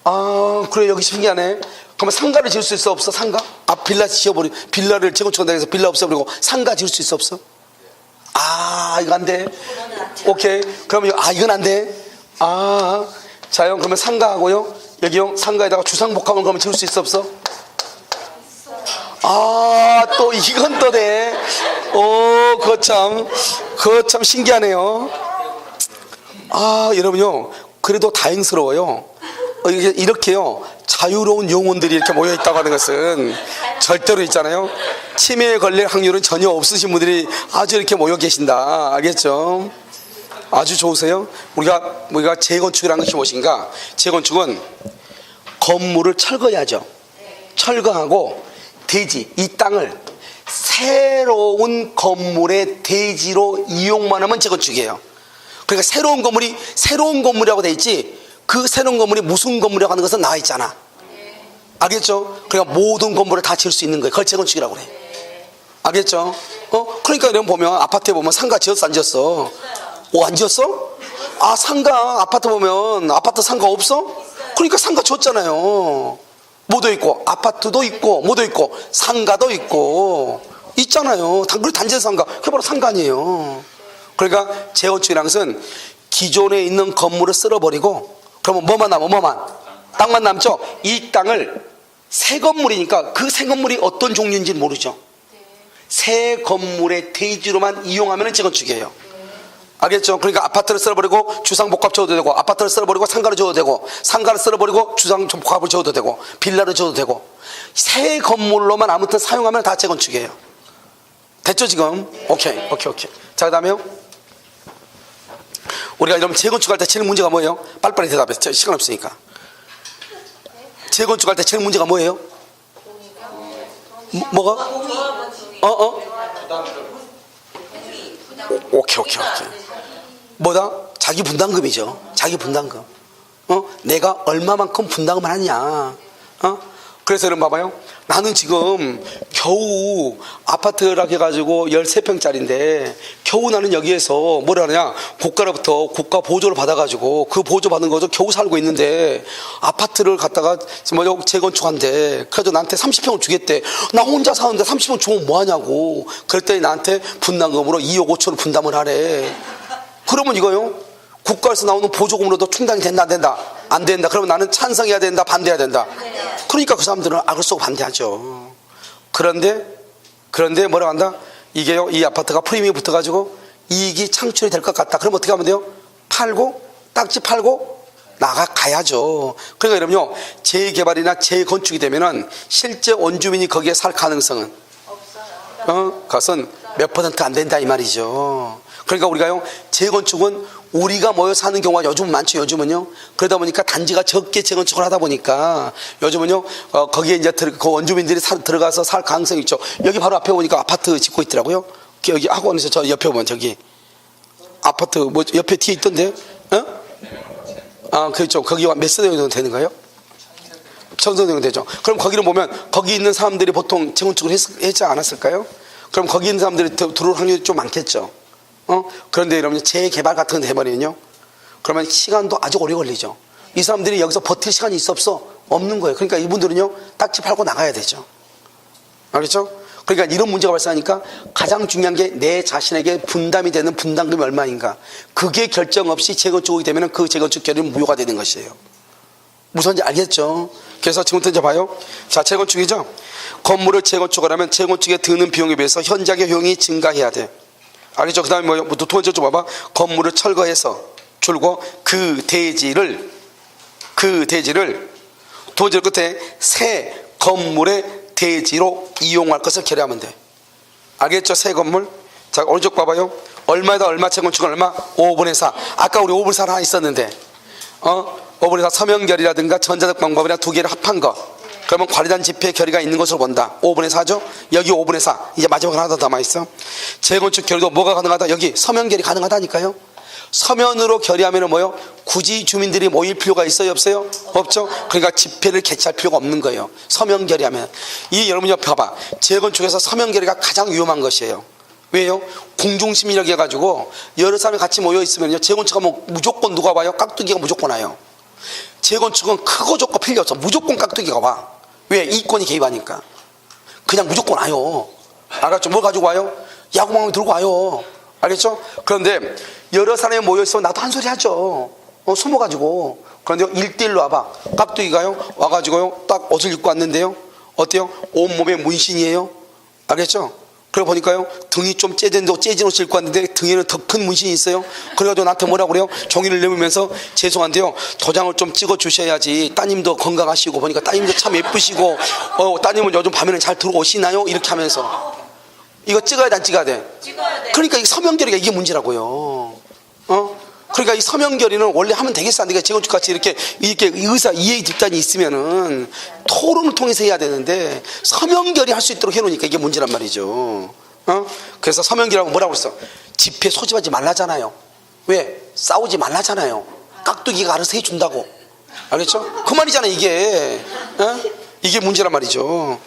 A: 아 그래 여기 신기하네. 그러면 상가를 지을 수 있어 없어? 상가? 아 빌라 지어버리 빌라를 재건축한다 해서 빌라 없애버리고 상가 지을 수 있어 없어? 아 이거 안 돼. 오케이. 그러면 이건 안 돼. 자요 그러면 상가하고요 여기요 상가에다가 주상복합을 그러면 지을 수 있어 없어? 또 이건 또 돼. 그거 참 신기하네요. 여러분요 그래도 다행스러워요. 이렇게요 자유로운 영혼들이 이렇게 모여 있다고 하는 것은 절대로 있잖아요 치매에 걸릴 확률은 전혀 없으신 분들이 아주 이렇게 모여 계신다. 알겠죠? 아주 좋으세요? 우리가 재건축이라는 것이 무엇인가? 재건축은 건물을 철거해야죠. 철거하고 대지 이 땅을 새로운 건물의 대지로 이용만 하면 재건축이에요. 그러니까 새로운 건물이라고 돼 있지 그 새로운 건물이 무슨 건물이라고 하는 것은 나와 있잖아. 알겠죠? 그러니까 모든 건물을 다 지을 수 있는 거예요. 그걸 재건축이라고 그래. 알겠죠? 그러니까 여러분 보면 아파트에 보면 상가 지었어 안 지었어? 안 지었어? 상가 아파트 보면 아파트 상가 없어? 그러니까 상가 지었잖아요. 뭐도 있고 아파트도 있고 뭐도 있고 상가도 있고 있잖아요. 단지 상가 그게 바로 상가 아니에요. 그러니까 재건축이라는 것은 기존에 있는 건물을 쓸어버리고 그러면 뭐만 남아? 땅만 남죠? 이 땅을 새 건물이니까 그 새 건물이 어떤 종류인지는 모르죠. 새 건물의 대지로만 이용하면 재건축이에요. 알겠죠? 그러니까 아파트를 쓸어버리고 주상복합 지어도 되고 아파트를 쓸어버리고 상가를 지어도 되고 상가를 쓸어버리고 주상복합을 지어도 되고 빌라를 지어도 되고 새 건물로만 아무튼 사용하면 다 재건축이에요. 됐죠 지금? 오케이. 자 그 다음에요 우리가 이러면 재건축할 때 제일 문제가 뭐예요? 빨리빨리 대답해. 시간 없으니까. 재건축할 때 제일 문제가 뭐예요? 뭐가? 오케이. 뭐다? 자기 분담금이죠. 자기 분담금. 내가 얼마만큼 분담금을 하냐. 그래서 여러분 봐봐요. 나는 지금 겨우 아파트라 해가지고 13평짜리인데 겨우 나는 여기에서 뭐라 하냐 국가로부터 국가 보조를 받아가지고 그 보조 받은 거죠. 겨우 살고 있는데 아파트를 갖다가 재건축한대. 그래도 나한테 30평을 주겠대. 나 혼자 사는데 30평 주면 뭐하냐고. 그랬더니 나한테 분담금으로 2억 5천을 분담을 하래. 그러면 이거요 국가에서 나오는 보조금으로도 충당이 된다 안 된다? 안 된다. 그러면 나는 찬성해야 된다 반대해야 된다? 그러니까 그 사람들은 악을 쓰고 반대하죠. 그런데 뭐라고 한다? 이게요 이 아파트가 프리미엄이 붙어가지고 이익이 창출이 될 것 같다. 그럼 어떻게 하면 돼요? 딱지 팔고 나가야죠. 그러니까 여러분요 재개발이나 재건축이 되면은 실제 원주민이 거기에 살 가능성은 없어요. 그것은 몇 % 안 된다 이 말이죠. 그러니까 우리가요 재건축은 우리가 모여 사는 경우가 요즘 많죠. 요즘은요 그러다 보니까 단지가 적게 재건축을 하다 보니까 요즘은요 거기에 이제 그 원주민들이 들어가서 살 가능성이 있죠. 여기 바로 앞에 보니까 아파트 짓고 있더라고요. 여기 학원에서 저 옆에 보면 저기 아파트 뭐 옆에 뒤에 있던데 그렇죠. 거기가 몇 세대 정도 되는 거예요? 1000세대 정도 되죠. 그럼 거기를 보면 거기 있는 사람들이 보통 재건축을 했지 않았을까요? 그럼 거기 있는 사람들이 들어올 확률이 좀 많겠죠. 그런데 여러분 재개발 같은 데 해버리면요 그러면 시간도 아주 오래 걸리죠. 이 사람들이 여기서 버틸 시간이 있어 없어? 없는 거예요. 그러니까 이분들은요 딱지 팔고 나가야 되죠. 알겠죠? 그러니까 이런 문제가 발생하니까 가장 중요한 게 내 자신에게 분담이 되는 분담금이 얼마인가. 그게 결정 없이 재건축이 되면 그 재건축 결의는 무효가 되는 것이에요. 무슨지 알겠죠? 그래서 지금부터 이제 봐요. 자 재건축이죠. 건물을 재건축을 하면 재건축에 드는 비용에 비해서 현장의 효용이 증가해야 돼. 알겠죠? 그 다음에 뭐요? 두 번째 좀 봐봐. 건물을 철거해서 줄고 그 대지를 두 번째 끝에 새 건물의 대지로 이용할 것을 결의하면 돼. 알겠죠? 새 건물. 자, 오른쪽 봐봐요. 얼마에다 얼마, 재건축은 얼마? 5분의 4. 아까 우리 5분의 4 하나 있었는데 5분의 4 서명결의라든가 전자적 방법이나 두 개를 합한 거. 그러면 관리단 집회 결의가 있는 것으로 본다. 5분의 4죠? 여기 5분의 4. 이제 마지막 하나 더 남아있어. 재건축 결의도 뭐가 가능하다? 여기 서면 결의 가능하다니까요. 서면으로 결의하면 뭐요? 굳이 주민들이 모일 필요가 있어요? 없어요? 없죠? 그러니까 집회를 개최할 필요가 없는 거예요. 서면 결의하면. 이 여러분이 봐봐. 재건축에서 서면 결의가 가장 위험한 것이에요. 왜요? 공중심이라고 해가지고 여러 사람이 같이 모여 있으면요, 재건축하면 무조건 누가 와요? 깍두기가 무조건 와요. 재건축은 크고 좁고 필요 없어. 무조건 깍두기가 와. 왜? 이권이 개입하니까. 그냥 무조건 와요. 알았죠? 뭘 가지고 와요? 야구망을 들고 와요. 알겠죠? 그런데 여러 사람이 모여있으면 나도 한 소리 하죠. 숨어가지고. 그런데 1대1로 와봐. 깍두기가요 와가지고요 딱 옷을 입고 왔는데요, 어때요? 온몸에 문신이에요. 알겠죠? 그래 보니까요, 등이 좀 째진 옷을 입고 왔는데 등에는 더 큰 문신이 있어요. 그래가지고 나한테 뭐라고 그래요? 종이를 내밀면서 죄송한데요, 도장을 좀 찍어 주셔야지 따님도 건강하시고, 보니까 따님도 참 예쁘시고 따님은 요즘 밤에는 잘 들어오시나요? 이렇게 하면서. 이거 찍어야 돼, 안 찍어야 돼?
B: 찍어야 돼.
A: 그러니까 이 서명결의가 이게 문제라고요. 그러니까 이 서명결의는 원래 하면 되겠어, 안 되겠어? 재건축같이 이렇게 의사 이해 집단이 있으면은 토론을 통해서 해야 되는데 서명결의 할 수 있도록 해놓으니까 이게 문제란 말이죠. 그래서 서명결의하면 뭐라고 그랬어? 집회 소집하지 말라잖아요. 왜? 싸우지 말라잖아요. 깍두기가 알아서 해준다고. 알겠죠? 그 말이잖아 이게. 이게 문제란 말이죠.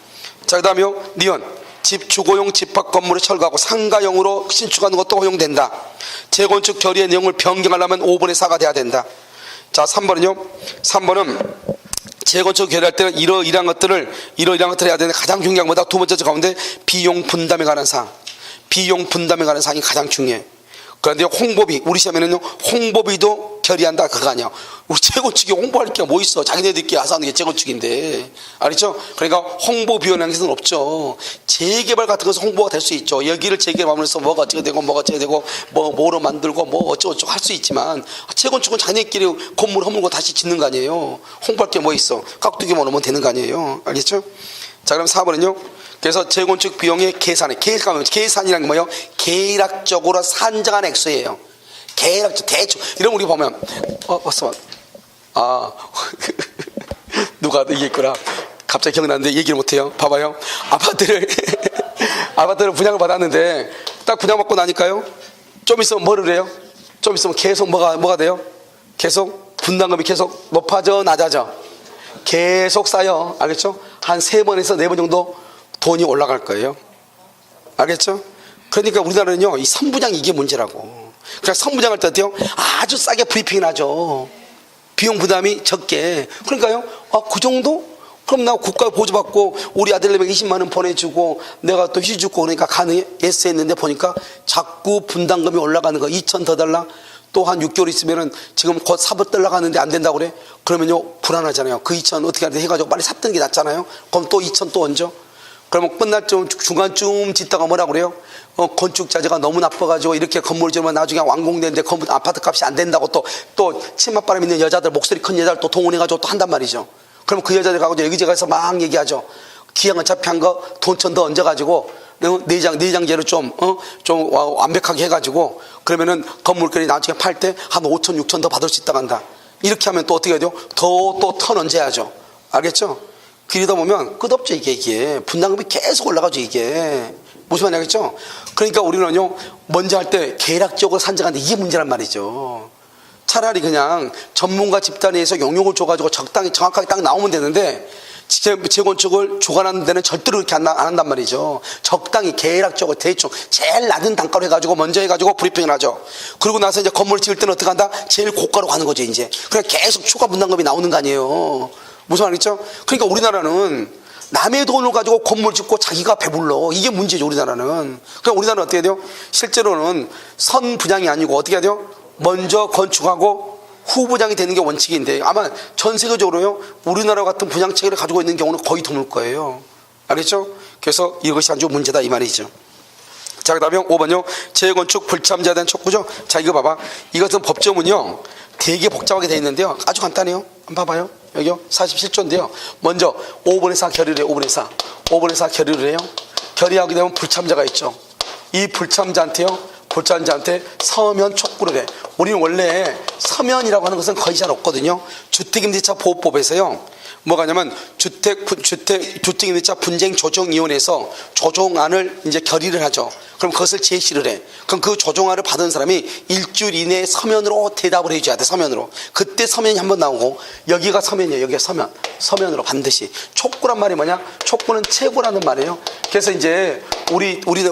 A: 자, 그 다음에요, 니은. 집 주거용 집합 건물을 철거하고 상가용으로 신축하는 것도 허용된다. 재건축 결의의 내용을 변경하려면 5분의 4가 돼야 된다. 자, 3번은요. 3번은 재건축 결의할 때는 이러이러한 것들을 해야 되는데, 가장 중요한 것보다 두 번째 가운데 비용 분담에 관한 사항. 비용 분담에 관한 사항이 가장 중요해. 그런데 홍보비, 우리 시험에는요, 홍보비도 결의한다, 그거 아니야. 우리 재건축이 홍보할 게 뭐 있어? 자기네들끼리 와서 하는 게 재건축인데. 알겠죠? 그러니까 홍보비용이라는 것은 없죠. 재개발 같은 것은 홍보가 될 수 있죠. 여기를 재개발하면서 뭐가 어쩌게 되고 뭐로 만들고 뭐 어쩌고저쩌고 할 수 있지만, 재건축은 자기네끼리 건물 허물고 다시 짓는 거 아니에요. 홍보할 게 뭐 있어? 깍두기만 오면 되는 거 아니에요. 알겠죠? 자, 그럼 4번은요. 그래서 재건축 비용의 계산이라는 게 뭐예요? 계획적으로 산정한 액수예요. 계획적, 대충. 이런 우리 보면, 벌써, 누가 얘기했구나. 갑자기 기억나는데 얘기를 못해요. 봐봐요. 아파트를 분양을 받았는데, 딱 분양받고 나니까요, 좀 있으면 뭐를 해요? 좀 있으면 계속 뭐가 돼요? 계속 분담금이 계속 높아져, 낮아져? 계속 쌓여. 알겠죠? 한 3번에서 4번 정도 돈이 올라갈 거예요. 알겠죠? 그러니까 우리나라는요, 이 선분양 이게 문제라고. 그러니까 선분양할 때 어때요? 아주 싸게 브리핑을 하죠. 비용 부담이 적게. 그러니까요, 그 정도? 그럼 나 국가 보조받고 우리 아들내미가 20만 원 보내주고 내가 또 휴지 주고 그러니까 가능해? 예스 했는데 보니까 자꾸 분담금이 올라가는 거. 2천 더 달라? 또 한 6개월 있으면은 지금 곧 사법 달라가는데 안 된다고 그래? 그러면요, 불안하잖아요. 그 2천 어떻게 하는데 해가지고 빨리 샀던 게 낫잖아요. 그럼 또 2천 또 얹어? 그러면 끝날 좀 중간쯤 짓다가 뭐라고 그래요? 건축 자재가 너무 나빠가지고 이렇게 건물을 지으면 나중에 완공되는데 아파트 값이 안 된다고 또 치맛바람 있는 여자들, 목소리 큰 여자들 또 동원해가지고 또 한단 말이죠. 그럼 그 여자들 가고 여기저기 가서 막 얘기하죠. 기왕 어차피 한 거 돈천 더 얹어가지고 내장재를 좀 완벽하게 해가지고 그러면은 건물권이 나중에 팔 때 한 5천, 6천 더 받을 수 있다고 한다. 이렇게 하면 또 어떻게 해야 돼요? 또 턴 얹어야죠. 알겠죠? 그러다 보면 끝없죠, 이게. 분담금이 계속 올라가죠, 이게. 무슨 말인지 알겠죠? 그러니까 우리는요, 먼저 할 때 계략적으로 산정하는데 이게 문제란 말이죠. 차라리 그냥 전문가 집단에서 용역을 줘가지고 적당히 정확하게 딱 나오면 되는데, 재건축을 주관하는 데는 절대로 그렇게 안 한단 말이죠. 적당히 계략적으로 대충 제일 낮은 단가로 해가지고 먼저 해가지고 브리핑을 하죠. 그리고 나서 이제 건물 지을 때는 어떻게 한다? 제일 고가로 가는 거죠, 이제. 그래 계속 추가 분담금이 나오는 거 아니에요. 무슨 말이죠? 그러니까 우리나라는 남의 돈을 가지고 건물 짓고 자기가 배불러. 이게 문제죠, 우리나라는. 그러니까 우리나라는 어떻게 해야 돼요? 실제로는 선분양이 아니고 어떻게 해야 돼요? 먼저 건축하고 후분양이 되는 게 원칙인데, 아마 전 세계적으로요, 우리나라 같은 분양 체계를 가지고 있는 경우는 거의 드물 거예요. 알겠죠? 그래서 이것이 아주 문제다, 이 말이죠. 자, 그 다음에 5번요. 재건축 불참자에 대한 촉구죠. 자, 이거 봐봐. 이것은 법조문요, 되게 복잡하게 되어 있는데요, 아주 간단해요. 한번 봐봐요. 여기요 47조인데요. 먼저 5분의 4 결의를 해요. 5분의 4. 5분의 4 결의를 해요. 결의하게 되면 불참자가 있죠. 이 불참자한테 서면 촉구를 해. 우리는 원래 서면이라고 하는 것은 거의 잘 없거든요. 주택임대차 보호법에서요. 뭐가 냐면 주택임대차 분쟁 조정위원회에서 조정안을 이제 결의를 하죠. 그럼 그것을 제시를 해. 그럼 그 조정안을 받은 사람이 일주일 이내에 서면으로 대답을 해줘야 돼. 서면으로. 그때 서면이 한번 나오고 여기가 서면이에요. 여기가 서면. 서면으로 반드시. 촉구란 말이 뭐냐? 촉구는 최고라는 말이에요. 그래서 이제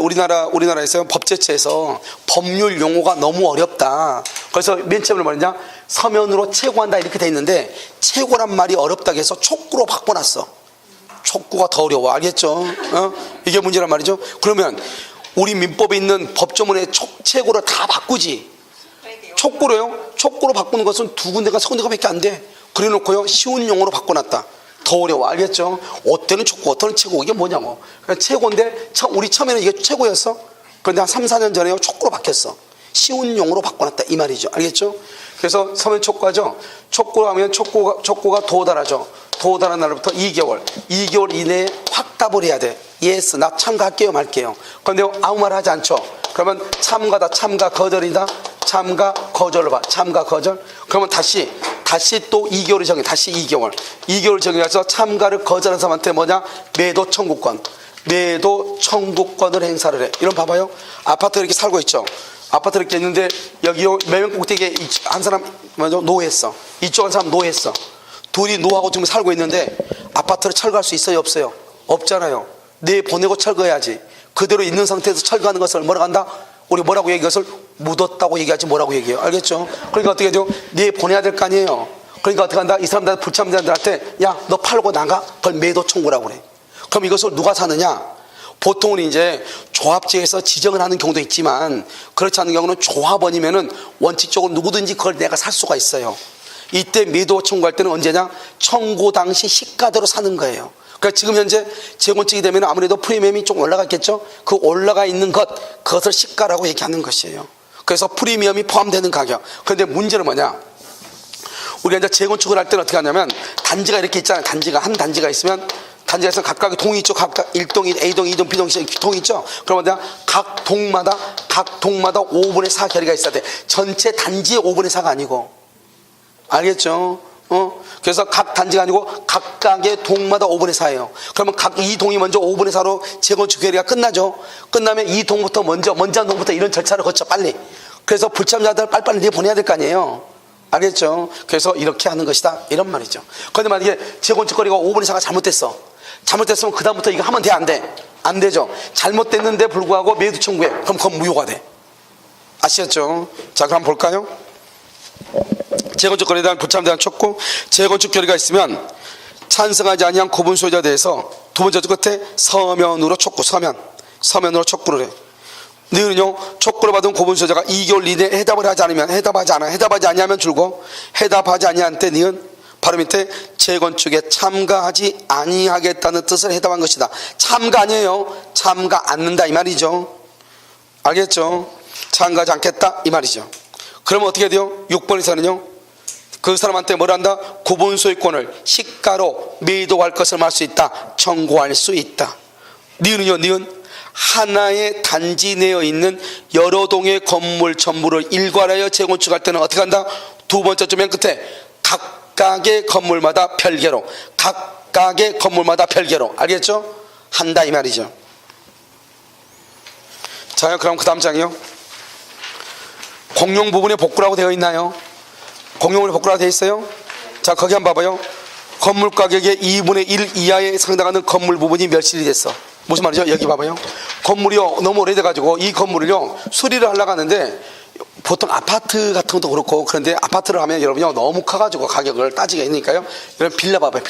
A: 우리나라에서 법제처에서 법률 용어가 너무 어렵다. 그래서 맨 처음에 뭐냐? 서면으로 최고한다 이렇게 돼 있는데 최고란 말이 어렵다고 해서 촉구로 바꿔놨어. 촉구가 더 어려워. 알겠죠? 이게 문제란 말이죠. 그러면 우리 민법에 있는 법조문의 최고를 다 바꾸지. 촉구로요. 촉구로 바꾸는 것은 두 군데가 세 군데가밖에 안 돼. 그래놓고요 쉬운 용어로 바꿔놨다. 더 어려워. 알겠죠? 어때는 촉구, 어때는 최고. 이게 뭐냐고. 그러니까 최고인데 우리 처음에는 이게 최고였어. 그런데 한 3, 4년 전에요 촉구로 바뀌었어. 쉬운 용어로 바꿔놨다 이 말이죠. 알겠죠? 그래서 서면 촉구하죠. 촉구로 하면 촉구가 도달하죠. 도달한 날부터 2개월 이내에 확답을 해야 돼. 예스, 나 참가할게요 말게요. 그런데 아무 말 하지 않죠. 그러면 참가다, 참가 거절이다, 참가 거절로 봐. 참가 거절. 그러면 다시 또 2개월을 정해. 다시 2개월 정해서 참가를 거절한 사람한테 뭐냐? 매도 청구권을 행사를 해. 이런 봐봐요. 아파트가 이렇게 살고 있죠. 아파트 이렇게 있는데 여기요 매면 꼭대기에 한 사람 먼저 노했어. 이쪽 한 사람 노했어. 둘이 노하고 지금 살고 있는데 아파트를 철거할 수 있어요 없어요? 없잖아요. 내보내고 철거해야지. 그대로 있는 상태에서 철거하는 것을 뭐라고 한다? 우리 뭐라고 얘기해? 것을 묻었다고 얘기하지 뭐라고 얘기해요. 알겠죠? 그러니까 어떻게 해요? 내보내야 될 거 아니에요. 그러니까 어떻게 한다? 이 사람들 불참자들한테 야 너 팔고 나가? 그걸 매도 청구라고 그래. 그럼 이것을 누가 사느냐? 보통은 이제 조합지에서 지정을 하는 경우도 있지만 그렇지 않은 경우는 조합원이면은 원칙적으로 누구든지 그걸 내가 살 수가 있어요. 이때 매도 청구할 때는 언제냐? 청구 당시 시가대로 사는 거예요. 그러니까 지금 현재 재건축이 되면 아무래도 프리미엄이 좀 올라갔겠죠? 그 올라가 있는 그것을 시가라고 얘기하는 것이에요. 그래서 프리미엄이 포함되는 가격. 그런데 문제는 뭐냐? 우리가 이제 재건축을 할 때는 어떻게 하냐면 단지가 이렇게 있잖아요. 한 단지가 있으면 단지에서 각각의 동이 있죠. 각각 1동, A동, 2동, B동, 동이 있죠. 그러면 각 동마다 5분의 4 결의가 있어야 돼. 전체 단지의 5분의 4가 아니고. 알겠죠? 그래서 각 단지가 아니고 각각의 동마다 5분의 4예요. 그러면 각 이 동이 먼저 5분의 4로 재건축 결의가 끝나죠. 끝나면 이 동부터 먼저 한 동부터 이런 절차를 거쳐 빨리. 그래서 불참자들 빨리빨리 내보내야 될 거 아니에요. 알겠죠? 그래서 이렇게 하는 것이다 이런 말이죠. 그런데 만약에 재건축 거리가 5분의 4가 잘못됐으면 그 다음부터 이거 하면 돼 안 돼? 안 되죠. 잘못됐는데 불구하고 매도 청구해. 그럼 그건 무효가 돼. 아시겠죠? 자 그럼 볼까요? 재건축 거리에 대한 불참에 대한 촉구. 재건축 결의가 있으면 찬성하지 아니한 구분 소유자에 대해서 두 번째 끝에 서면으로 촉구. 서면으로 촉구를 해. 너희는요 촉구를 받은 구분 소유자가 2개월 이내에 해답하지 아니하면 줄고 해답하지 아니한 때 너희는 바로 밑에 재건축에 참가하지 아니하겠다는 뜻을 해답한 것이다. 참가 아니에요. 참가 않는다 이 말이죠. 알겠죠? 참가하지 않겠다 이 말이죠. 그러면 어떻게 돼요? 6번에서는요 그 사람한테 뭘 한다? 구분 소유권을 시가로 매도할 것을 말 수 있다. 청구할 수 있다. 니은 하나의 단지 내에 있는 여러 동의 건물 전부를 일괄하여 재건축할 때는 어떻게 한다? 두 번째 줄 맨 끝에 각각의 건물마다 별개로 알겠죠? 한다 이 말이죠. 자 그럼 그 다음 장이요. 공용 부분에 복구라고 되어 있나요? 공용으로 복구라고 되어 있어요? 자 거기 한번 봐봐요. 건물 가격의 2분의 1 이하에 상당하는 건물 부분이 멸실이 됐어. 무슨 말이죠? 여기 봐봐요. 건물이요 너무 오래돼가지고 이 건물을요 수리를 하려고 하는데 보통 아파트 같은 것도 그렇고 그런데 아파트를 하면 여러분요 너무 커가지고 가격을 따지게 되니까요. 여러분 빌라 봐봐요.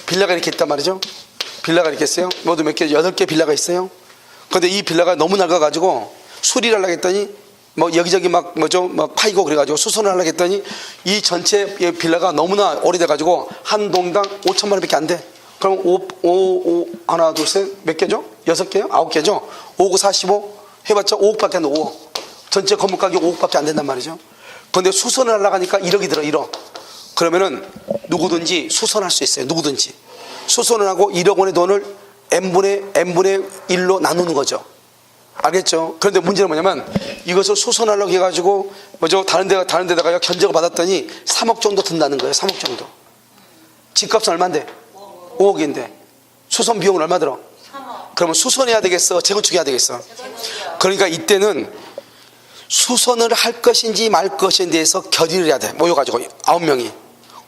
A: 빌라가 이렇게 있단 말이죠. 빌라가 이렇게 있어요. 모두 몇 개? 8개 빌라가 있어요. 그런데 이 빌라가 너무 낡아가지고 수리를 하려고 했더니 뭐 여기저기 막 파이고 그래가지고 수선을 하려고 했더니 이 전체 빌라가 너무나 오래돼가지고 한 동당 5천만 원밖에 안 돼. 그럼 하나 둘 셋 몇 개죠? 6개요? 9개죠? 5구 45 해봤자 5억밖에 안 돼. 5억. 전체 건물 가격 5억밖에 안 된단 말이죠. 그런데 수선을 하려고 하니까 1억이 들어. 1억. 그러면은 누구든지 수선할 수 있어요. 누구든지 수선을 하고 1억 원의 돈을 n분의 1로 나누는 거죠. 알겠죠? 그런데 문제는 뭐냐면 이것을 수선하려고 해가지고 다른 데다가 견적을 받았더니 3억 정도 든다는 거예요. 3억 정도. 집값은 얼마인데? 5억인데 수선 비용은 얼마 들어?
B: 3억.
A: 그러면 수선해야 되겠어? 재건축해야 되겠어? 그러니까 이때는 수선을 할 것인지 말 것인지에 대해서 결의를 해야 돼. 모여가지고 9명이.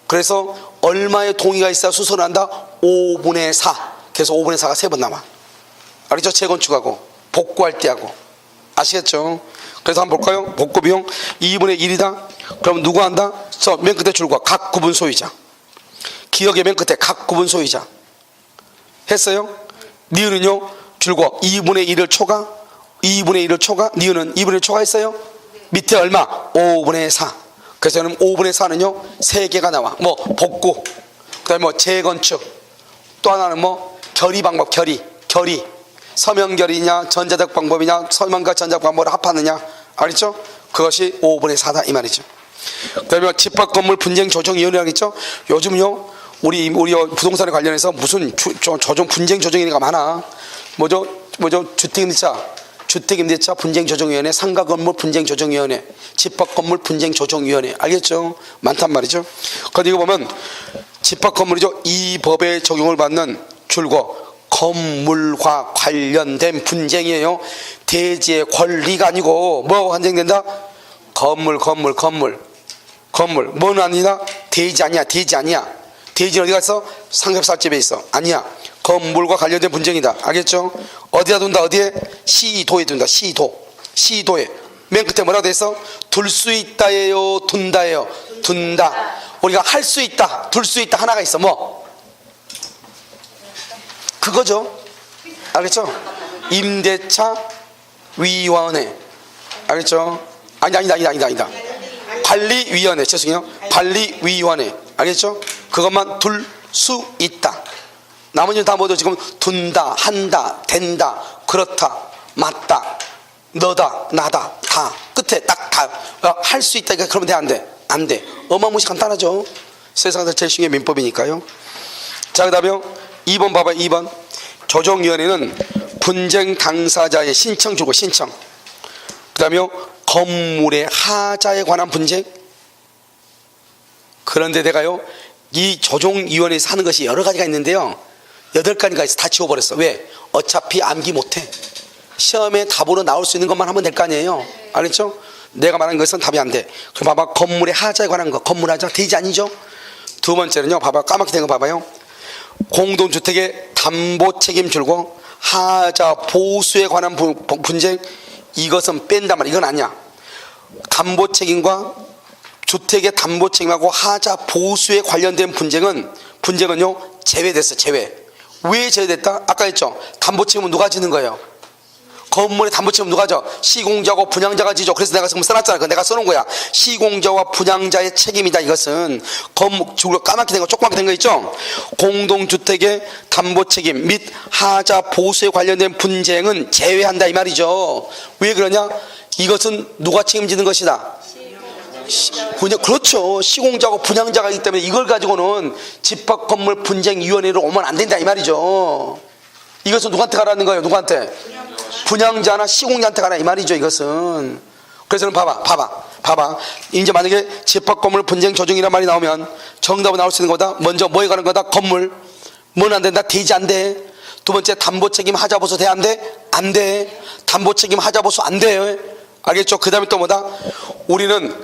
A: 그래서 얼마의 동의가 있어야 수선을 한다? 5분의 4. 그래서 5분의 4가 3번 남아. 알겠죠? 재건축하고 복구할 때 하고. 아시겠죠? 그래서 한번 볼까요? 복구 비용 2분의 1이다. 그럼 누가 한다? 맨 끝에 줄과 각 구분 소유자. 기억의 맨 끝에 각 구분 소유자. 했어요? 니은은요? 줄과 2분의 1을 초과. 2분의 1을 초과. 니은은 2분의 1 초과했어요? 밑에 얼마? 5분의 4. 그래서 저는 5분의 4는요 3개가 나와. 뭐 복구, 그 다음에 뭐 재건축, 또 하나는 뭐 결의 방법. 결의 서명결의냐 전자적 방법이냐 서명과 전자적 방법을 합하느냐. 알겠죠? 그것이 5분의 4다 이 말이죠. 그 다음에 집합건물 분쟁조정위원회라고 있죠. 요즘요 우리 부동산에 관련해서 무슨 분쟁 조정위원회가 많아. 뭐죠 주택임대차 분쟁조정위원회, 상가건물 분쟁조정위원회, 집합건물 분쟁조정위원회. 알겠죠? 많단 말이죠. 그런데 이거 보면 집합건물이죠. 이 법에 적용을 받는 줄거 건물과 관련된 분쟁이에요. 대지의 권리가 아니고 뭐하고 관쟁된다? 건물. 뭐는 아니다? 대지 아니야. 대지는 어디 갔어? 삼겹살집에 있어. 아니야. 건물과 관련된 분쟁이다. 알겠죠? 어디다 둔다? 어디에? 시도에 둔다. 시도에. 맨 끝에 뭐라고 돼 있어? 둘 수 있다예요? 둔다예요? 둔다. 우리가 할 수 있다, 둘 수 있다 하나가 있어. 뭐? 그거죠. 알겠죠? 임대차 위원회. 알겠죠? 아니다. 관리위원회. 죄송해요. 관리위원회. 알겠죠? 그것만 둘 수 있다. 나머지는 다 뭐죠? 지금 둔다, 한다, 된다, 그렇다, 맞다, 너다, 나다, 다 끝에 딱 다 할 수 있다. 그러면 돼, 안 돼? 안 돼. 어마무시 간단하죠. 세상에서 제일 중요한 민법이니까요. 자, 그 다음에 2번 봐봐요. 2번 조정위원회는 분쟁 당사자의 신청 주고 신청. 그 다음에 건물의 하자에 관한 분쟁. 그런데 내가요 이 조정위원회에서 하는 것이 여러 가지가 있는데요 8가지가 있어. 다 지워버렸어. 왜? 어차피 암기 못해. 시험에 답으로 나올 수 있는 것만 하면 될 거 아니에요. 알겠죠? 내가 말한 것은 답이 안 돼. 그럼 봐봐. 건물의 하자에 관한 거. 건물 하자. 대지 아니죠? 두 번째는요. 봐봐. 까맣게 된 거 봐봐요. 공동주택의 담보 책임 줄고 하자 보수에 관한 분쟁. 이것은 뺀단 말이야. 이건 아니야. 담보 책임과 주택의 담보 책임하고 하자 보수에 관련된 분쟁은요 제외됐어. 제외. 왜 제외됐다? 아까 했죠. 담보 책임은 누가 지는 거예요? 건물의 담보 책임은 누가 져? 시공자고 분양자가 지죠. 그래서 내가 지금 써놨잖아. 그거 내가 써놓은 거야. 시공자와 분양자의 책임이다. 이것은 건물 까맣게 된 거, 조그맣게 된 거 있죠. 공동주택의 담보 책임 및 하자 보수에 관련된 분쟁은 제외한다 이 말이죠. 왜 그러냐? 이것은 누가 책임지는 것이다? 그렇죠. 시공자고 분양자가 있기 때문에 이걸 가지고는 집합건물 분쟁위원회로 오면 안 된다 이 말이죠. 이것은 누구한테 가라는 거예요? 누구한테? 분양자나 시공자한테 가라 이 말이죠. 이것은. 그래서 봐봐. 이제 만약에 집합건물 분쟁 조정이란 말이 나오면 정답은 나올 수 있는 거다. 먼저 뭐에 가는 거다? 건물. 뭐는 안 된다? 대지 안 돼. 두 번째 담보 책임 하자보수 돼? 안 돼? 안 돼. 담보 책임 하자보수 안 돼. 알겠죠? 그 다음에 또 뭐다? 우리는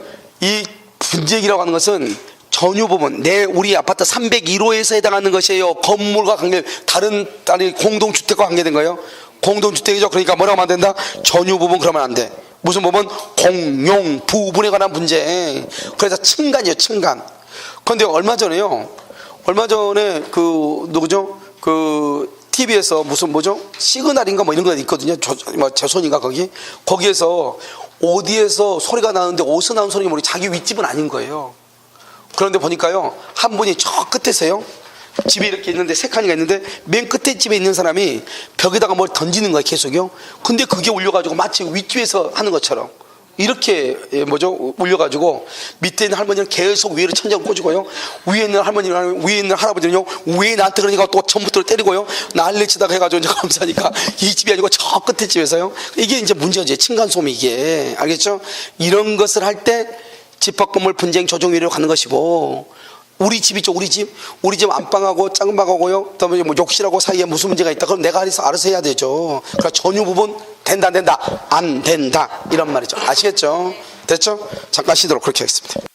A: 이 분쟁이라고 하는 것은 전유 부분, 우리 아파트 301호에서 해당하는 것이에요. 건물과 관계, 다른 공동주택과 관계된 거예요. 공동주택이죠. 그러니까 뭐라고 하면 안 된다? 전유 부분 그러면 안 돼. 무슨 부분? 공용 부분에 관한 분쟁. 그래서 층간이에요. 층간. 그런데 얼마 전에 누구죠? TV에서 무슨 시그널인가 뭐 이런 거 있거든요. 조선인가 거기에서 어디에서 소리가 나는데 어디서 나온 소리인지 모르고 자기 윗집은 아닌 거예요. 그런데 보니까요 한 분이 저 끝에서요 집이 이렇게 있는데 세 칸이가 있는데 맨 끝에 집에 있는 사람이 벽에다가 뭘 던지는 거예요. 계속요. 근데 그게 울려가지고 마치 윗집에서 하는 것처럼 이렇게 올려가지고 밑에 있는 할머니는 계속 위로 천장 꽂고요. 위에 있는 위에 있는 할아버지는요, 왜 나한테 그러니까 또 전부터 때리고요. 난리치다가 해가지고 이제 감사하니까 이 집이 아니고 저 끝에 집에서요. 이게 이제 문제지. 층간소음이 이게. 알겠죠? 이런 것을 할 때 집합건물 분쟁 조정위로 가는 것이고, 우리 집 있죠, 우리 집 안방하고 작은 방하고요, 그다음에 뭐 욕실하고 사이에 무슨 문제가 있다, 그럼 내가 알아서 해야 되죠. 그러니까 전유 부분 된다 안 된다, 안 된다, 이런 말이죠. 아시겠죠? 됐죠? 잠깐 쉬도록 그렇게 하겠습니다.